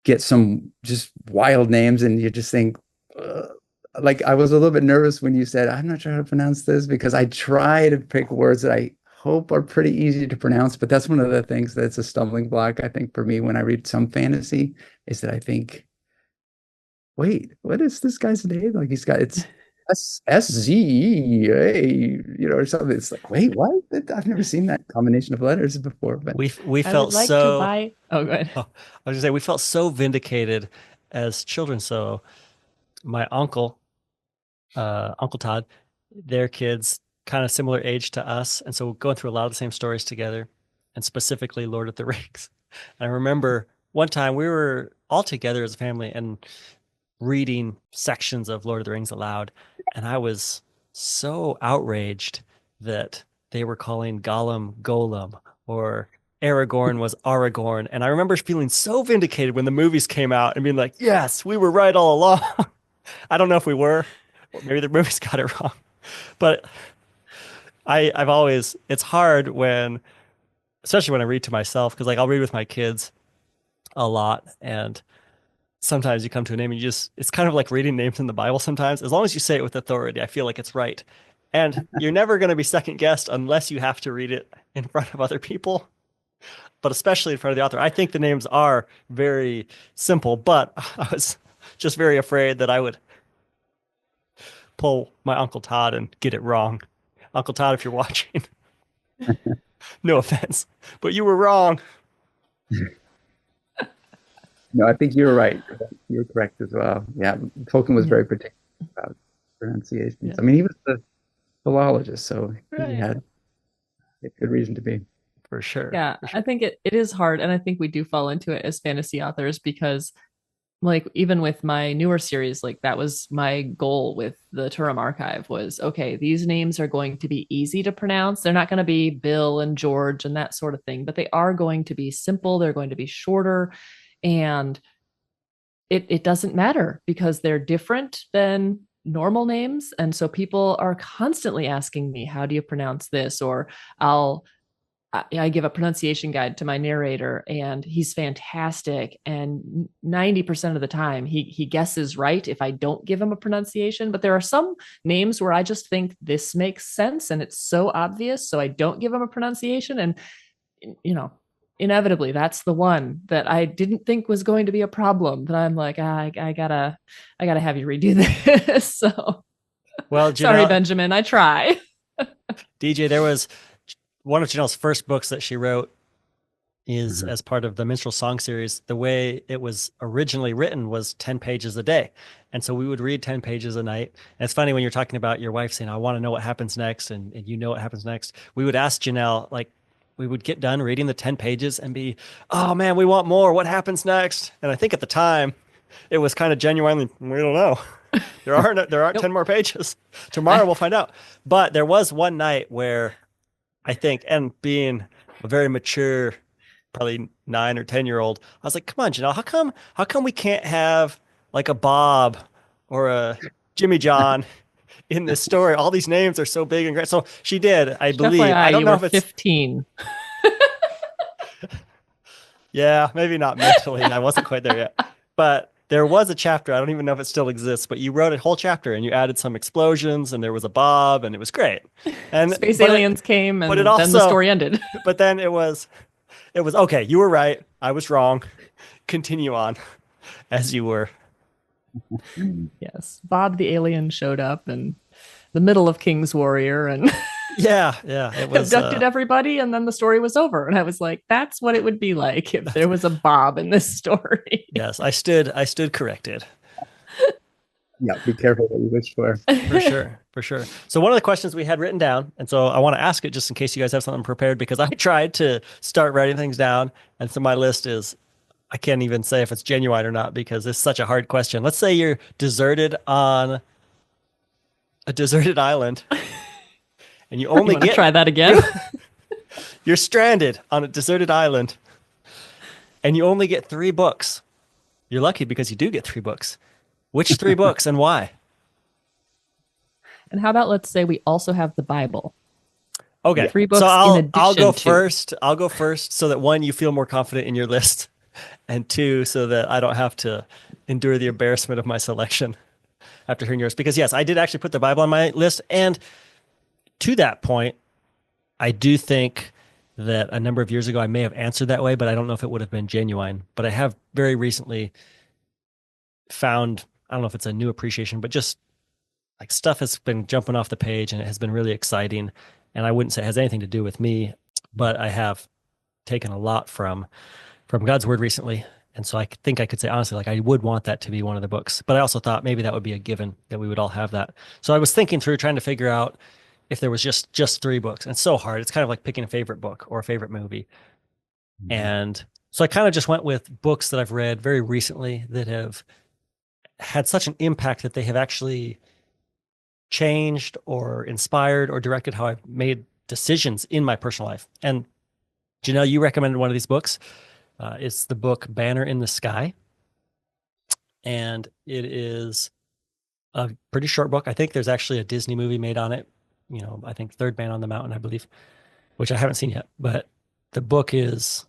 get some just wild names, and you just think, like I was a little bit nervous when you said, I'm not sure how to pronounce this, because I try to pick words that I hope are pretty easy to pronounce. But that's one of the things that's a stumbling block, I think, for me when I read some fantasy, is that I think, wait, what is this guy's name? Like it's SZEA, or something. It's like, wait, what? I've never seen that combination of letters before. But We I felt would like so. to buy. Oh, go ahead. I was gonna say we felt so vindicated as children. So my uncle, Uncle Todd, their kids kind of similar age to us, and so we're going through a lot of the same stories together, and specifically Lord of the Rings. And I remember one time we were all together as a family and reading sections of Lord of the Rings aloud, and I was so outraged that they were calling Gollum Golem or Aragorn was Aragorn. And I remember feeling so vindicated when the movies came out and being like, yes, we were right all along. I don't know if we were, or maybe the movies got it wrong, but I've always, it's hard when, especially when I read to myself, because like I'll read with my kids a lot, and sometimes you come to a name and it's kind of like reading names in the Bible sometimes. As long as you say it with authority, I feel like it's right. And you're never going to be second guessed unless you have to read it in front of other people, but especially in front of the author. I think the names are very simple, but I was just very afraid that I would pull my Uncle Todd and get it wrong. Uncle Todd, if you're watching, no offense, but you were wrong. No, I think you're right. You're correct as well. Yeah, Tolkien was very particular about pronunciations. Yeah. I mean, he was the philologist, so he had a good reason to be. For sure. Yeah, for sure. I think it is hard, and I think we do fall into it as fantasy authors because, like, even with my newer series, like that was my goal with the Turum Archive was, okay, these names are going to be easy to pronounce. They're not going to be Bill and George and that sort of thing, but they are going to be simple. They're going to be shorter, and it doesn't matter because they're different than normal names. And so people are constantly asking me, how do you pronounce this? Or I give a pronunciation guide to my narrator, and he's fantastic. And 90% of the time he guesses right if I don't give him a pronunciation. But there are some names where I just think this makes sense and it's so obvious, so I don't give him a pronunciation. And, inevitably that's the one that I didn't think was going to be a problem. But I'm like, I gotta have you redo this. So, well, Jenelle, sorry, Benjamin, I try. DJ, there was one of Janelle's first books that she wrote is as part of the Minstrel Song series. The way it was originally written was 10 pages a day. And so we would read 10 pages a night. And it's funny when you're talking about your wife saying, I want to know what happens next. And you know what happens next. We would ask Jenelle, like, we would get done reading the 10 pages and be, oh man, we want more. What happens next? And I think at the time it was kind of genuinely, we don't know. There aren't nope. 10 more pages. Tomorrow we'll find out. But there was one night where I think, and being a very mature, probably 9 or 10-year-old, I was like, come on, Janelle, how come we can't have like a Bob or a Jimmy John in this story. All these names are so big and great. So she did, I believe. FYI, I don't you know were if it's 15. Yeah, maybe not mentally. I wasn't quite there yet. But there was a chapter. I don't even know if it still exists, but you wrote a whole chapter and you added some explosions and there was a Bob and it was great. And Space aliens came and but it then the also story ended. but then it was okay, you were right. I was wrong. Continue on as you were. Yes. Bob the alien showed up in the middle of King's Warrior and Yeah, it was abducted everybody, and then the story was over. And I was like, that's what it would be like if there was a Bob in this story. yes, I stood corrected. Yeah, be careful what you wish for. For sure. So one of the questions we had written down, and so I want to ask it just in case you guys have something prepared, because I tried to start writing things down, and so my list is, I can't even say if it's genuine or not because it's such a hard question. Let's say you're deserted on a deserted island, and you only get try that again. You're stranded on a deserted island, and you only get 3 books. You're lucky because you do get 3 books. Which 3 books and why? And how about, let's say we also have the Bible. Okay. 3 books so in I'll go addition to. first. I'll go first so that 1, you feel more confident in your list, and 2, so that I don't have to endure the embarrassment of my selection after hearing yours. Because yes, I did actually put the Bible on my list, and to that point, I do think that a number of years ago I may have answered that way, but I don't know if it would have been genuine. But I have very recently found, I don't know if it's a new appreciation, but just like stuff has been jumping off the page and it has been really exciting. And I wouldn't say it has anything to do with me, but I have taken a lot from God's word recently. And so I think I could say honestly, like I would want that to be one of the books, but I also thought maybe that would be a given that we would all have that. So I was thinking through trying to figure out if there was just 3 books. And it's so hard. It's kind of like picking a favorite book or a favorite movie. Mm-hmm. And so I kind of just went with books that I've read very recently that have had such an impact that they have actually changed or inspired or directed how I've made decisions in my personal life. And Jenelle, you recommended one of these books. It's the book Banner in the Sky. And it is a pretty short book. I think there's actually a Disney movie made on it. You know, I think Third Man on the Mountain, I believe, which I haven't seen yet. But the book is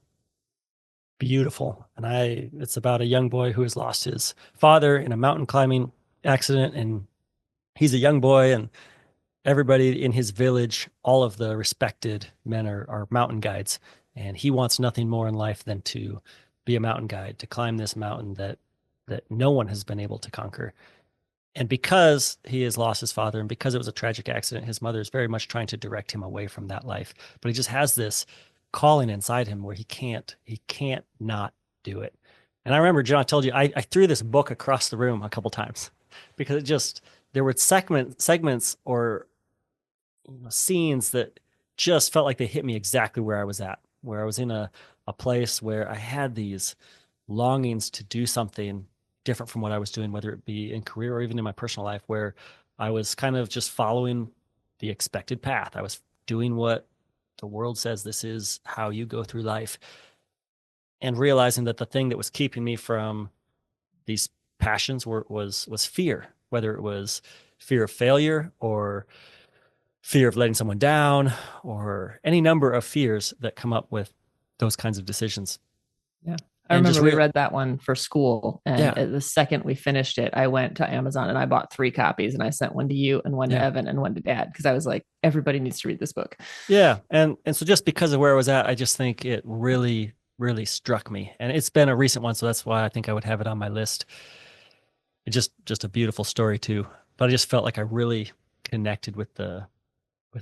beautiful. And it's about a young boy who has lost his father in a mountain climbing accident. And he's a young boy, and everybody in his village, all of the respected men are mountain guides. And he wants nothing more in life than to be a mountain guide, to climb this mountain that no one has been able to conquer. And because he has lost his father and because it was a tragic accident, his mother is very much trying to direct him away from that life. But he just has this calling inside him where he can't not do it. And I remember, John, I told you, I threw this book across the room a couple times because there were segments or scenes that just felt like they hit me exactly where I was at, where I was in a place where I had these longings to do something different from what I was doing, whether it be in career or even in my personal life, where I was kind of just following the expected path. I was doing what the world says this is how you go through life, and realizing that the thing that was keeping me from these passions was fear, whether it was fear of failure or fear of letting someone down or any number of fears that come up with those kinds of decisions. Yeah. I remember we read that one for school, and the second we finished it, I went to Amazon and I bought 3 copies, and I sent one to you and one to Evan and one to Dad, because I was like, everybody needs to read this book. Yeah. And so just because of where I was at, I just think it really, really struck me. And it's been a recent one, so that's why I think I would have it on my list. It's just a beautiful story too. But I just felt like I really connected with the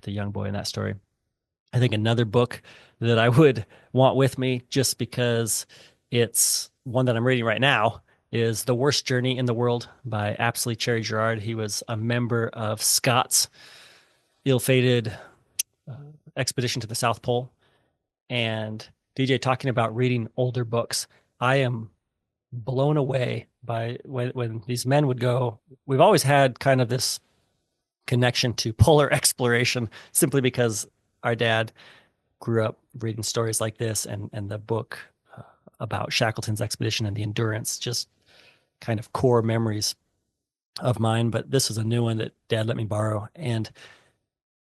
young boy in that story. I think another book that I would want with me, just because it's one that I'm reading right now, is The Worst Journey in the World by Apsley Cherry Gerard. He was a member of Scott's ill-fated expedition to the South Pole. And DJ, talking about reading older books, I am blown away by when these men would go. We've always had kind of this connection to polar exploration simply because our dad grew up reading stories like this, and the book about Shackleton's expedition and the Endurance, just kind of core memories. of mine, but this is a new one that Dad let me borrow. And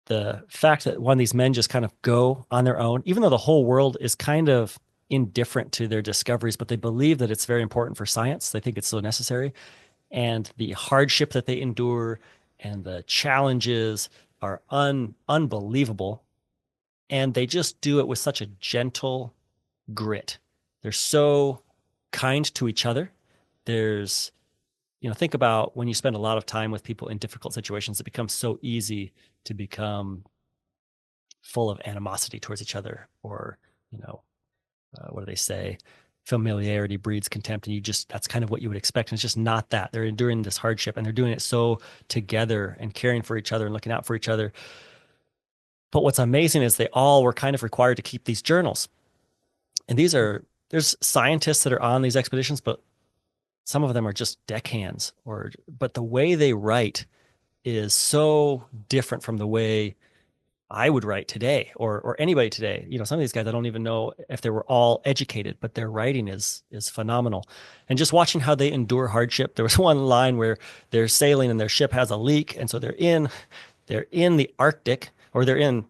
the fact that one of these men just kind of go on their own, even though the whole world is kind of indifferent to their discoveries, but they believe that it's very important for science. They think it's so necessary. And the hardship that they endure and the challenges are unbelievable. And they just do it with such a gentle grit. They're so kind to each other. There's, think about when you spend a lot of time with people in difficult situations, it becomes so easy to become full of animosity towards each other, or, what do they say? Familiarity breeds contempt. And that's kind of what you would expect. And it's just not that. They're enduring this hardship and they're doing it so together and caring for each other and looking out for each other. But what's amazing is they all were kind of required to keep these journals. And there's scientists that are on these expeditions, but some of them are just deckhands, but the way they write is so different from the way I would write today, or anybody today. Some of these guys, I don't even know if they were all educated, but their writing is phenomenal. And just watching how they endure hardship. There was one line where they're sailing and their ship has a leak, and so they're in the Arctic, or they're in,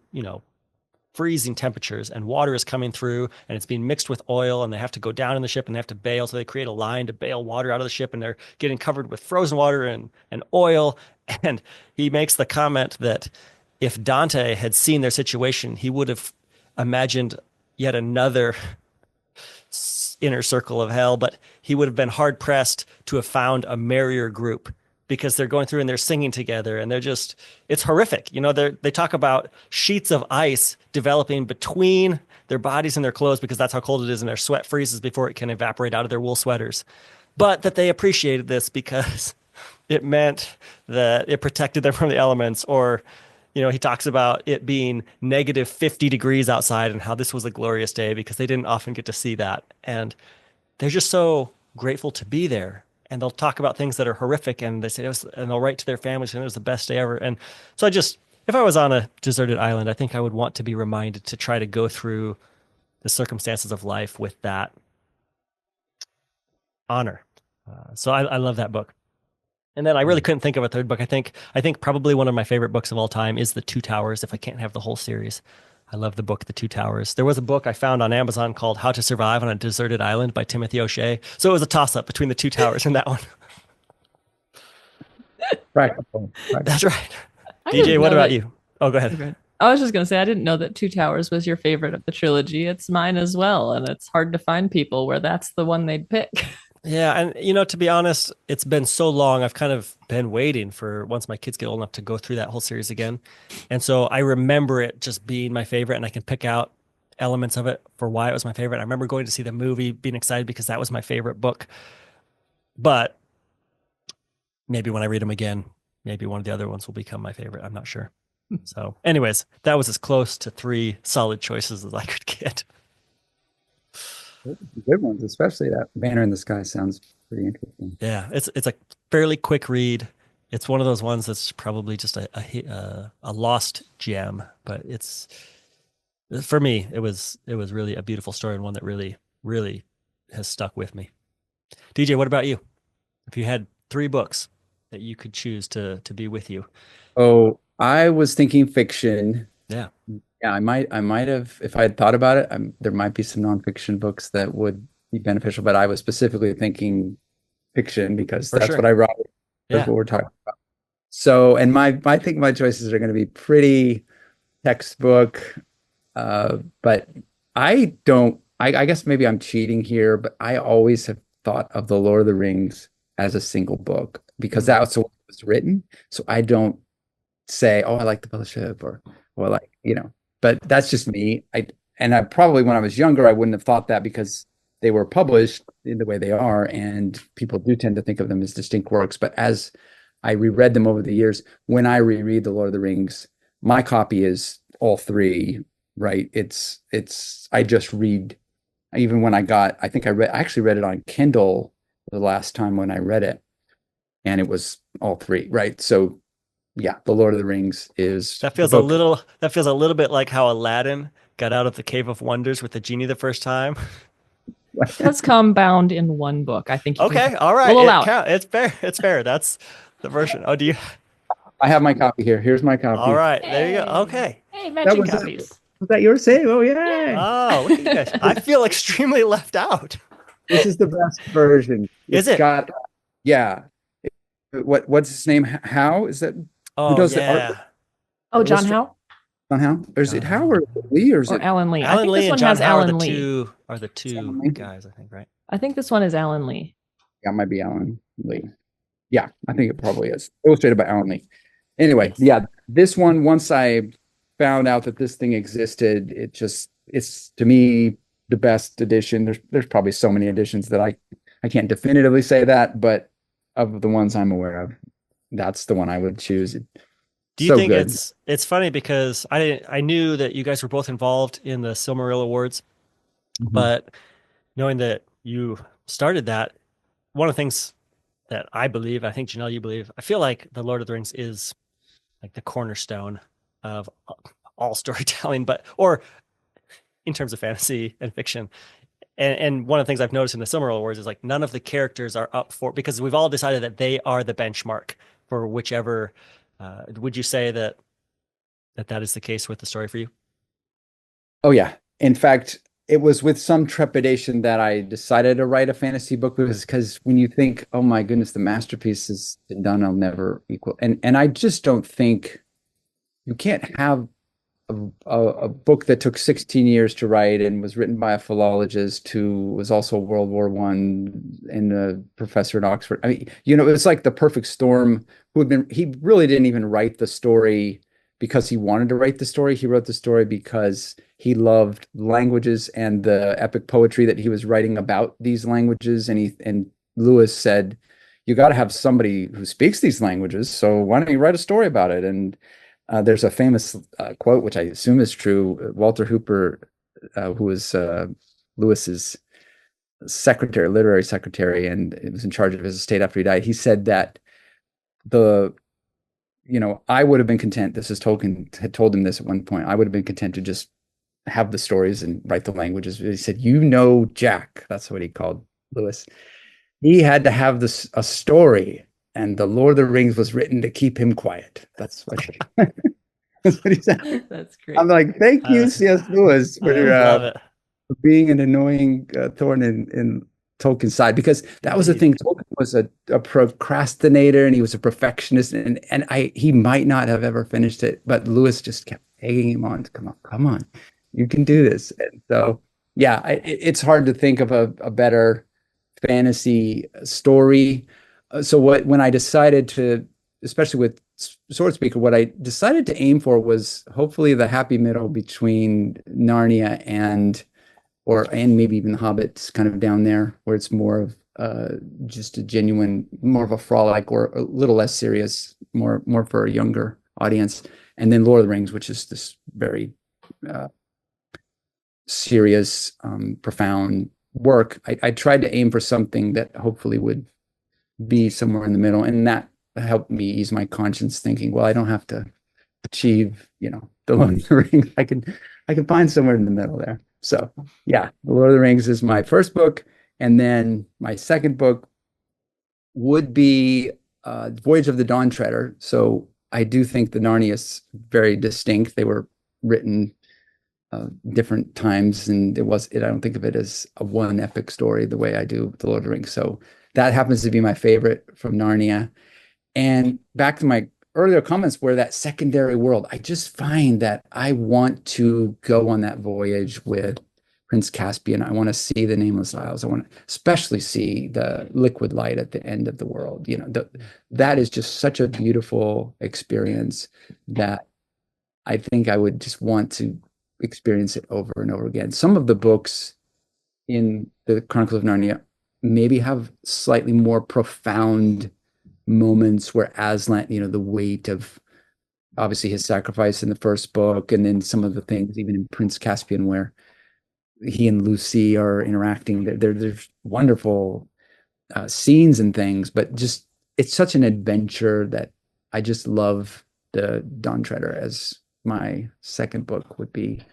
freezing temperatures, and water is coming through and it's being mixed with oil, and they have to go down in the ship and they have to bail. So they create a line to bail water out of the ship, and they're getting covered with frozen water and oil. And he makes the comment that if Dante had seen their situation, he would have imagined yet another inner circle of hell, but he would have been hard pressed to have found a merrier group, because they're going through and they're singing together, and it's horrific. They talk about sheets of ice developing between their bodies and their clothes because that's how cold it is, and their sweat freezes before it can evaporate out of their wool sweaters. But that they appreciated this because it meant that it protected them from the elements. Or, he talks about it being negative 50 degrees outside and how this was a glorious day because they didn't often get to see that. And they're just so grateful to be there. And they'll talk about things that are horrific, and they say and they'll write to their families, and it was the best day ever. And so if I was on a deserted island, I think I would want to be reminded to try to go through the circumstances of life with that honor. So I love that book. And then I really couldn't think of a third book. I think probably one of my favorite books of all time is The Two Towers, if I can't have the whole series. I love the book, The Two Towers. There was a book I found on Amazon called How to Survive on a Deserted Island by Timothy O'Shea. So it was a toss-up between The Two Towers and that one. Practical. That's right. DJ, what about you? Oh, go ahead. I was just going to say, I didn't know that Two Towers was your favorite of the trilogy. It's mine as well. And it's hard to find people where that's the one they'd pick. Yeah. And, to be honest, it's been so long. I've kind of been waiting for once my kids get old enough to go through that whole series again. And so I remember it just being my favorite, and I can pick out elements of it for why it was my favorite. I remember going to see the movie, being excited because that was my favorite book. But maybe when I read them again, maybe one of the other ones will become my favorite. I'm not sure. So anyways, that was as close to 3 solid choices as I could get. Good ones, especially that Banner in the Sky sounds pretty interesting. Yeah, it's a fairly quick read. It's one of those ones that's probably just a lost gem, but for me, it was really a beautiful story, and one that really, really has stuck with me. DJ, what about you? If you had 3 books that you could choose to be with you. Oh, I was thinking fiction. Yeah. Yeah, I might have, if I had thought about it, there might be some nonfiction books that would be beneficial, but I was specifically thinking fiction because that's what I wrote. That's what we're talking about. So, and I think my choices are going to be pretty textbook, but I guess maybe I'm cheating here, but I always have thought of The Lord of the Rings as a single book because that's the way it was written. So I don't say, oh, I like the Fellowship or like, but that's just me. I probably, when I was younger, I wouldn't have thought that because they were published in the way they are, and people do tend to think of them as distinct works. But as I reread them over the years, when I reread The Lord of the Rings, my copy is all 3, right? I just read, even when I actually read it on Kindle the last time when I read it, and it was all 3, right? So yeah, The Lord of the Rings is that feels a little bit like how Aladdin got out of the Cave of Wonders with the genie the first time. It does come bound in one book. I think. Okay, all right. It's fair. It's fair. The version. Oh, do you? I have my copy here. Here's my copy. All right, there you go. Okay. Hey, That matching was copies. was that yours, Save? Oh yeah. Oh, look at you guys. I feel extremely left out. This is the best version. Is It's it? got yeah. What's his name? How is that? Who Oh, does the art? yeah. Oh, John Howe How? Or is it How or Lee or is or it Alan Lee? I Alan think Lee this and one John has Howe Alan Lee. are the two Alan Lee? guys, I think, right? I think this one is Alan Lee. Yeah, it might be Alan Lee. Yeah, I think it probably is. Illustrated by Alan Lee. Anyway, Yes. yeah, this one, once I found out that this thing existed, it's to me the best edition. There's probably so many editions that I can't definitively say that, but of the ones I'm aware of, that's the one I would choose. Do you So think good. it's funny because I knew that you guys were both involved in the Silmaril Awards, Mhm. but knowing that you started that, one of the things that I believe, I think Jenelle, you believe, I feel like the Lord of the Rings is like the cornerstone of all storytelling, or in terms of fantasy and fiction. And one of the things I've noticed in the Silmaril Awards is like none of the characters are up for, because we've all decided that they are the benchmark for whichever. Would you say that is the case with the story for you? Oh yeah. In fact, it was with some trepidation that I decided to write a fantasy book because when you think, oh my goodness, the masterpiece has been done, I'll never equal. And I just don't think you can't have a book that took 16 years to write and was written by a philologist who was also World War One and a professor at Oxford. I mean, it's like the perfect storm. He really didn't even write the story because he wanted to write the story. He wrote the story because he loved languages and the epic poetry that he was writing about these languages. And Lewis said, you got to have somebody who speaks these languages. So why don't you write a story about it? And there's a famous quote, which I assume is true. Walter Hooper, who was Lewis's secretary, literary secretary, and was in charge of his estate after he died, he said that I would have been content. This is Tolkien had told him this at one point. I would have been content to just have the stories and write the languages. He said, Jack. That's what he called Lewis. He had to have a story, and the Lord of the Rings was written to keep him quiet. That's what he said. That's great. I'm like, thank you, C.S. Lewis, I love it. for being an annoying thorn in Tolkien's side, because that was the thing. Tolkien was a procrastinator, and he was a perfectionist, and he might not have ever finished it, but Lewis just kept egging him on. Come on, you can do this. And so, yeah, it's hard to think of a better fantasy story. So when I decided to, especially with Swordspeaker, what I decided to aim for was hopefully the happy middle between Narnia and maybe even The Hobbit's kind of down there, where it's more of just a genuine, more of a frolic or a little less serious, more for a younger audience. And then Lord of the Rings, which is this very serious, profound work. I tried to aim for something that hopefully would be somewhere in the middle, and that helped me ease my conscience, thinking, well, I don't have to achieve, the Lord of the Rings. I can find somewhere in the middle there. So yeah, The Lord of the Rings is my first book, and then my second book would be Voyage of the Dawn Treader. So I do think the Narnia is very distinct. They were written different times, and I don't think of it as a one epic story the way I do The Lord of the Rings. So that happens to be my favorite from Narnia. And back to my earlier comments, where that secondary world, I just find that I want to go on that voyage with Prince Caspian. I want to see the Nameless Isles. I want to especially see the liquid light at the end of the world. That is just such a beautiful experience that I think I would just want to experience it over and over again. Some of the books in the Chronicles of Narnia maybe have slightly more profound moments where Aslan, the weight of obviously his sacrifice in the first book, and then some of the things even in Prince Caspian where he and Lucy are interacting. There's wonderful scenes and things, but just it's such an adventure that I just love the Dawn Treader as my second book would be.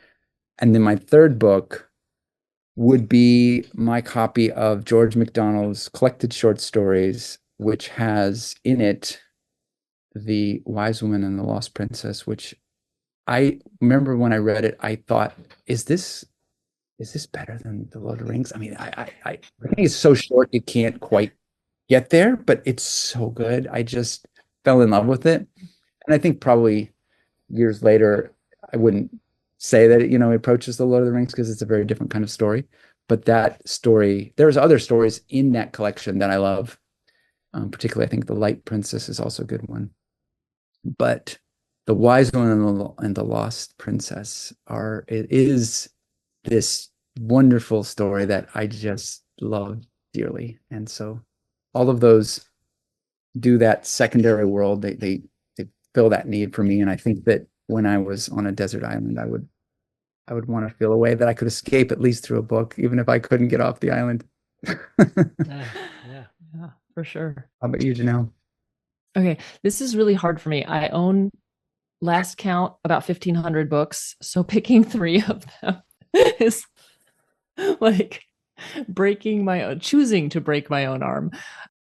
And then my third book would be my copy of George MacDonald's collected short stories, which has in it The Wise Woman and the Lost Princess, which I remember when I read it, I thought, is this better than The Lord of the Rings? I mean, I think it's so short it can't quite get there, but it's so good. I just fell in love with it. And I think probably years later, I wouldn't say that it approaches The Lord of the Rings because it's a very different kind of story. But that story, there's other stories in that collection that I love. Particularly, I think The Light Princess is also a good one. But The Wise Woman and the Lost Princess it is this wonderful story that I just love dearly. And so all of those do that secondary world. They fill that need for me. And I think that when I was on a desert island, I would want to feel a way that I could escape at least through a book, even if I couldn't get off the island. Yeah, for sure. How about you, Jenelle? Okay, this is really hard for me. I own, last count, about 1,500 books. So picking 3 of them is like choosing to break my own arm.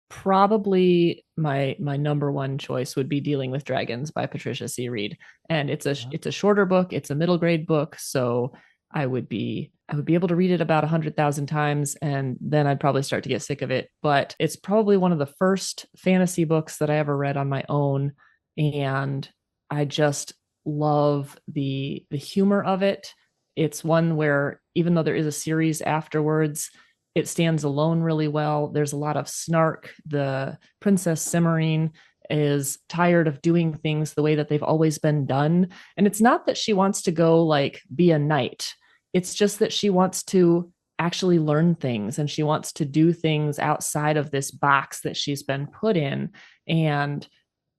Probably my number one choice would be Dealing with Dragons by Patricia C. Reed. And it's a shorter book. It's a middle grade book. So I would be able to read it about 100,000 times, and then I'd probably start to get sick of it. But it's probably one of the first fantasy books that I ever read on my own. And I just love the humor of it. It's one where, even though there is a series afterwards, it stands alone really well. There's a lot of snark. The Princess Cimarine is tired of doing things the way that they've always been done. And it's not that she wants to go like be a knight. It's just that she wants to actually learn things, and she wants to do things outside of this box that she's been put in. And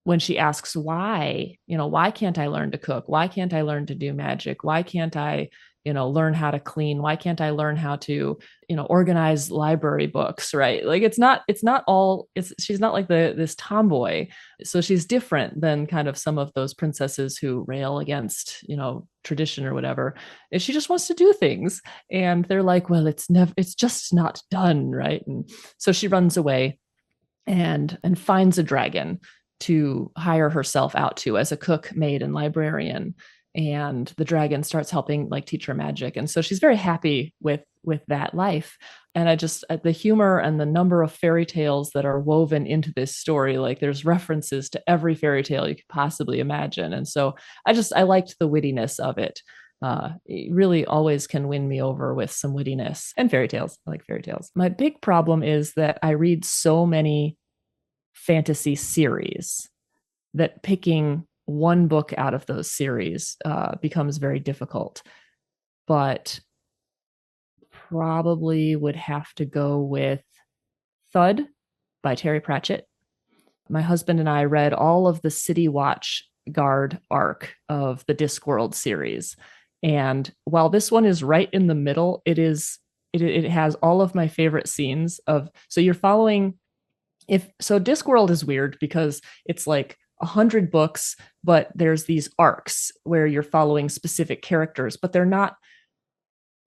when she asks why can't I learn to cook? Why can't I learn to do magic? Why can't I, learn how to clean? Why can't I learn how to, organize library books, right? Like she's not like this tomboy. So she's different than kind of some of those princesses who rail against, tradition or whatever. And she just wants to do things. And they're like, well, it's just not done, right? And so she runs away and finds a dragon to hire herself out to as a cook, maid, and librarian. And the dragon starts helping like teach her magic. And so she's very happy with that life. And the humor and the number of fairy tales that are woven into this story, like there's references to every fairy tale you could possibly imagine. And so I liked the wittiness of it. It really always can win me over with some wittiness and fairy tales. I like fairy tales. My big problem is that I read so many fantasy series that picking one book out of those series becomes very difficult. But probably would have to go with Thud by Terry Pratchett. My husband and I read all of the City Watch Guard arc of the Discworld series. And while this one is right in the middle, it has all of my favorite scenes so you're following. Discworld is weird because it's like 100 books, but there's these arcs where you're following specific characters, but they're not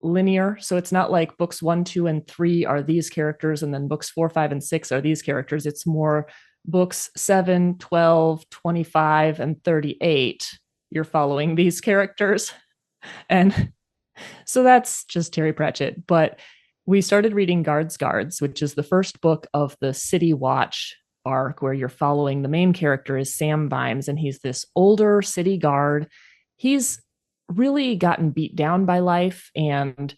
linear. So it's not like books 1, 2, and 3 are these characters, and then books 4, 5, and 6 are these characters. It's more books 7, 12, 25, and 38. You're following these characters. And so that's just Terry Pratchett. But we started reading Guards, which is the first book of the City Watch arc, where you're following the main character is Sam Vimes, and he's this older city guard. He's really gotten beat down by life and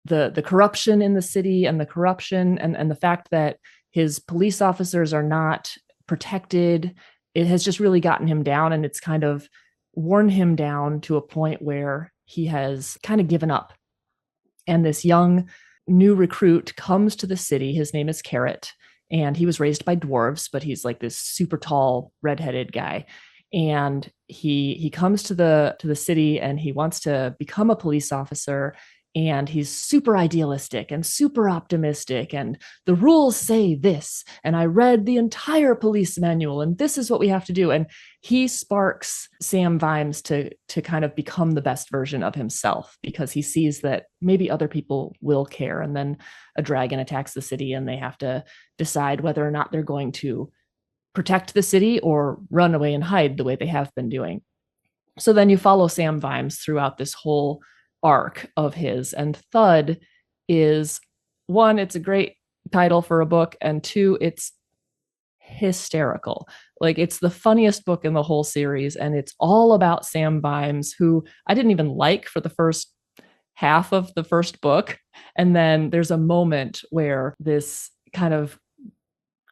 the corruption in the city, and the corruption and the fact that his police officers are not protected. It has just really gotten him down, and it's kind of worn him down to a point where he has kind of given up. And this young new recruit comes to the city. His name is Carrot, and he was raised by dwarves, but he's like this super tall redheaded guy. And he comes to the city, and he wants to become a police officer. And he's super idealistic and super optimistic. And the rules say this. And I read the entire police manual, and this is what we have to do. And he sparks Sam Vimes to kind of become the best version of himself, because he sees that maybe other people will care. And then a dragon attacks the city, and they have to decide whether or not they're going to protect the city or run away and hide the way they have been doing. So then you follow Sam Vimes throughout this whole arc of his. And Thud is, one, it's a great title for a book, and two, it's hysterical. Like, it's the funniest book in the whole series, and it's all about Sam Vimes, who I didn't even like for the first half of the first book. And then there's a moment where this kind of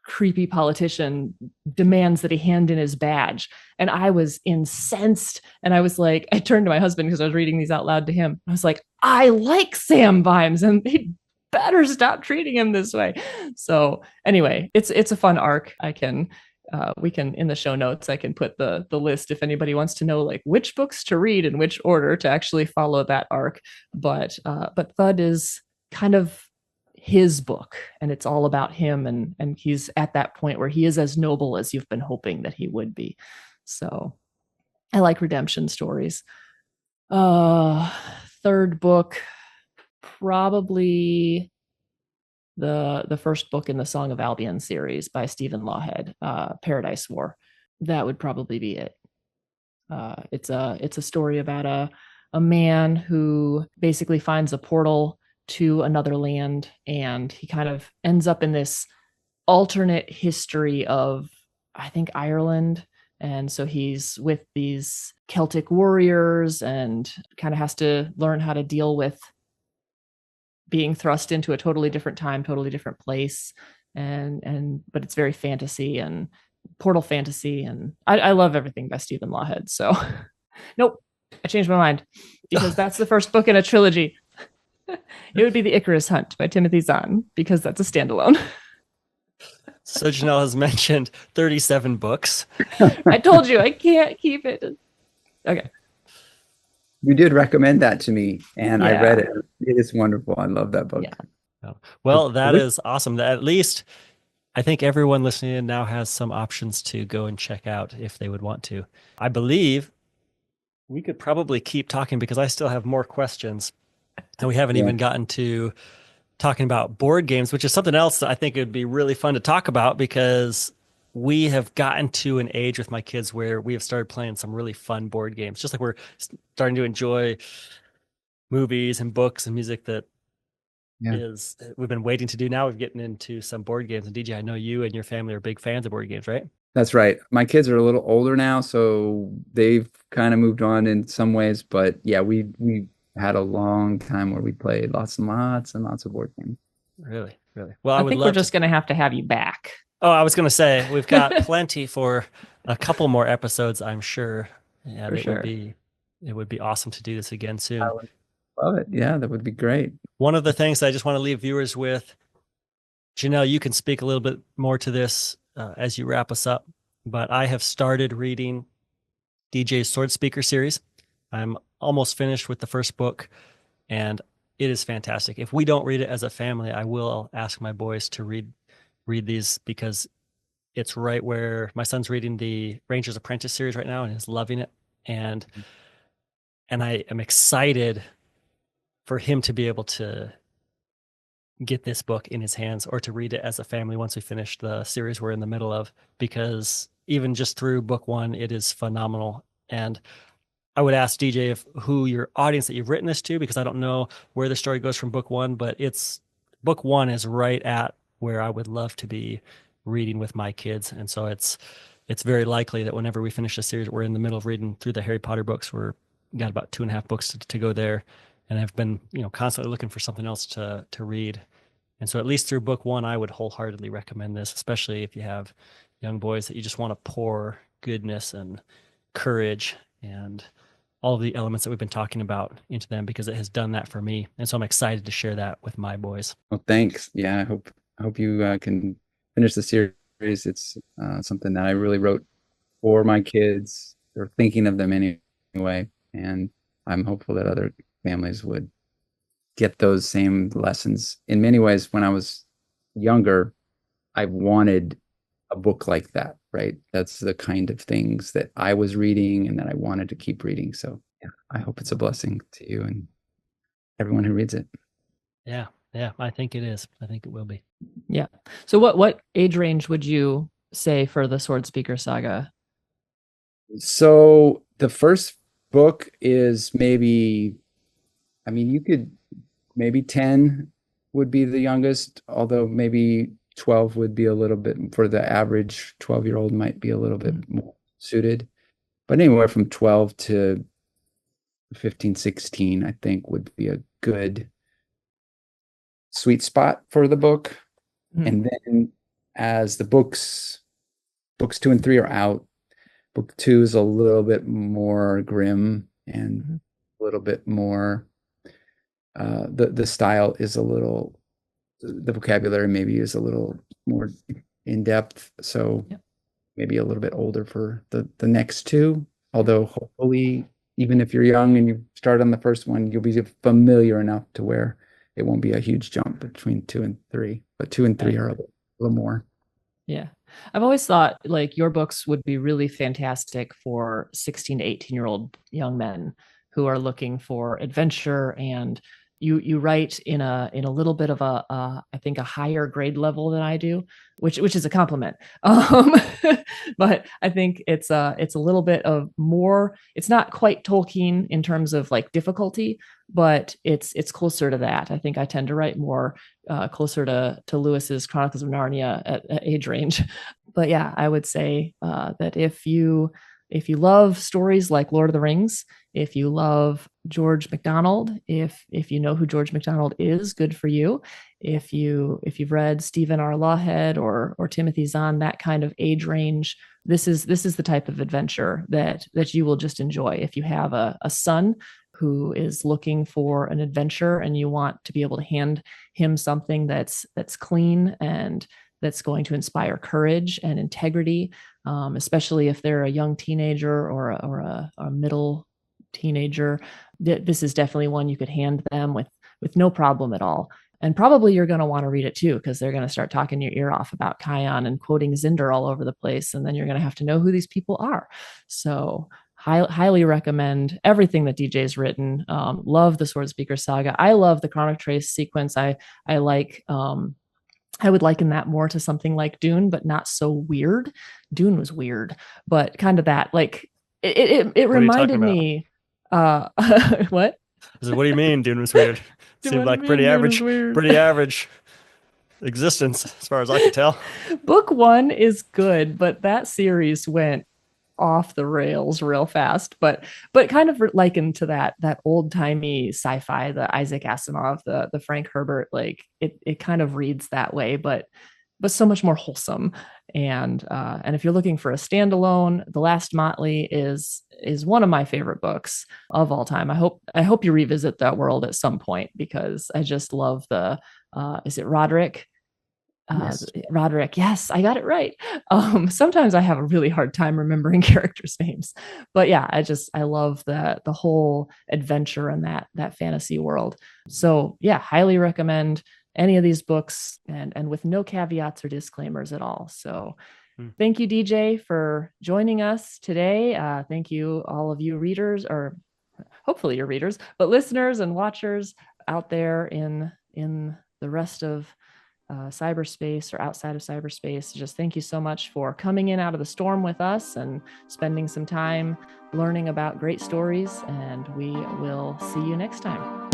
creepy politician demands that he hand in his badge. And I was incensed. And I was like, I turned to my husband because I was reading these out loud to him. I was like, I like Sam Vimes, and they better stop treating him this way. So anyway, it's a fun arc. We can, in the show notes, I can put the list if anybody wants to know like which books to read in which order to actually follow that arc. But Thud is kind of his book, and it's all about him, and he's at that point where he is as noble as you've been hoping that he would be. So I like redemption stories. Third book, probably the first book in the Song of Albion series by Stephen Lawhead, Paradise War. That would probably be it. It's a story about a man who basically finds a portal to another land, and he kind of ends up in this alternate history of, I think, Ireland. And so he's with these Celtic warriors and kind of has to learn how to deal with being thrust into a totally different time, totally different place. But it's very fantasy and portal fantasy. And I love everything by Stephen Lawhead. So nope, I changed my mind because that's the first book in a trilogy. It would be The Icarus Hunt by Timothy Zahn, because that's a standalone. So Jenelle has mentioned 37 books. I told you I can't keep it. Okay. You did recommend that to me, and I read it. It is wonderful. I love that book. Yeah. Well, that is awesome. At least I think everyone listening in now has some options to go and check out if they would want to. I believe we could probably keep talking because I still have more questions. And we haven't even gotten to talking about board games, which is something else that I think it would be really fun to talk about, because we have gotten to an age with my kids where we have started playing some really fun board games, just like we're starting to enjoy movies and books and music that we've been waiting to do. Now we're getting into some board games. And DJ, I know you and your family are big fans of board games, right? That's right. My kids are a little older now, so they've kind of moved on in some ways. But yeah, we had a long time where we played lots and lots and lots of board games. Really? Well, I think we're just going to have you back. Oh, I was going to say, we've got plenty for a couple more episodes, I'm sure. Yeah, for sure. It would be awesome to do this again soon. I would love it. Yeah, that would be great. One of the things that I just want to leave viewers with, Jenelle, you can speak a little bit more to this as you wrap us up, but I have started reading DJ's Swordspeaker series. I'm almost finished with the first book, and it is fantastic. If we don't read it as a family, I will ask my boys to read these, because it's right where my son's reading the Ranger's Apprentice series right now and is loving it. And I am excited for him to be able to get this book in his hands, or to read it as a family once we finish the series we're in the middle of, because even just through book one, it is phenomenal. And I would ask DJ who your audience that you've written this to, because I don't know where the story goes from book one, but book one is right at where I would love to be reading with my kids. And so it's very likely that whenever we finish the series, we're in the middle of reading through the Harry Potter books. We're got about 2.5 books to go there. And I've been, constantly looking for something else to read. And so at least through book one, I would wholeheartedly recommend this, especially if you have young boys that you just want to pour goodness and courage and all of the elements that we've been talking about into them, because it has done that for me. And so I'm excited to share that with my boys. Well, thanks. Yeah, I hope you can finish the series. It's something that I really wrote for my kids, or thinking of them anyway. And I'm hopeful that other families would get those same lessons. In many ways, when I was younger, I wanted a book like that, right? That's the kind of things that I was reading and that I wanted to keep reading. So yeah, I hope it's a blessing to you and everyone who reads it. Yeah, I think it is. I think it will be. Yeah. So what age range would you say for the Swordspeaker Saga? So the first book is maybe, I mean, you could maybe 10 would be the youngest, although maybe 12 would be a little bit, for the average 12-year-old might be a little bit more suited. But anywhere from 12 to 15, 16, I think would be a good sweet spot for the book. And then as the books 2 and 3 are out, book 2 is a little bit more grim and a little bit more, the style is a little, the vocabulary maybe is a little more in depth. So maybe a little bit older for the next 2. Although hopefully, even if you're young and you start on the first one, you'll be familiar enough to where it won't be a huge jump between 2 and 3. But 2 and 3 are a little more. Yeah. I've always thought like your books would be really fantastic for 16 to 18-year-old young men who are looking for adventure, and you write in a little bit of a I think a higher grade level than I do, which is a compliment. But I think it's a little bit of more, it's not quite Tolkien in terms of like difficulty, but it's closer to that. I think I tend to write more closer to Lewis's Chronicles of Narnia at age range. But yeah, I would say that if you love stories like Lord of the Rings, if you love George MacDonald, if you know who George MacDonald is, good for you. If you've read Stephen R. Lawhead or Timothy Zahn, that kind of age range, this is the type of adventure that you will just enjoy. If you have a son who is looking for an adventure and you want to be able to hand him something that's clean and that's going to inspire courage and integrity, especially if they're a young teenager or a middle teenager, this is definitely one you could hand them with no problem at all. And probably you're going to want to read it too, because they're going to start talking your ear off about Kion and quoting Zinder all over the place. And then you're going to have to know who these people are. So highly recommend everything that DJ's written. Love the Swordspeaker Saga. I love the Chrono Trace sequence. I like, I would liken that more to something like Dune, but not so weird. Dune was weird, but kind of that, like it reminded me. What? What do you mean Dune was weird? Seemed like pretty average existence as far as I could tell. Book 1 is good, but that series went off the rails real fast, but kind of likened to that old timey sci-fi, the Isaac Asimov, the Frank Herbert, like it kind of reads that way, but so much more wholesome. And if you're looking for a standalone, The Last Motley is one of my favorite books of all time. I hope you revisit that world at some point, because I just love the is it Roderick? Yes. Roderick. Yes, I got it right. Sometimes I have a really hard time remembering characters' names, but yeah, I love the whole adventure in that fantasy world. So yeah, highly recommend any of these books, and with no caveats or disclaimers at all. So thank you, DJ, for joining us today. Thank you, all of you readers, or hopefully you're readers, but listeners and watchers out there in the rest of cyberspace or outside of cyberspace. Just thank you so much for coming in out of the storm with us and spending some time learning about great stories. And we will see you next time.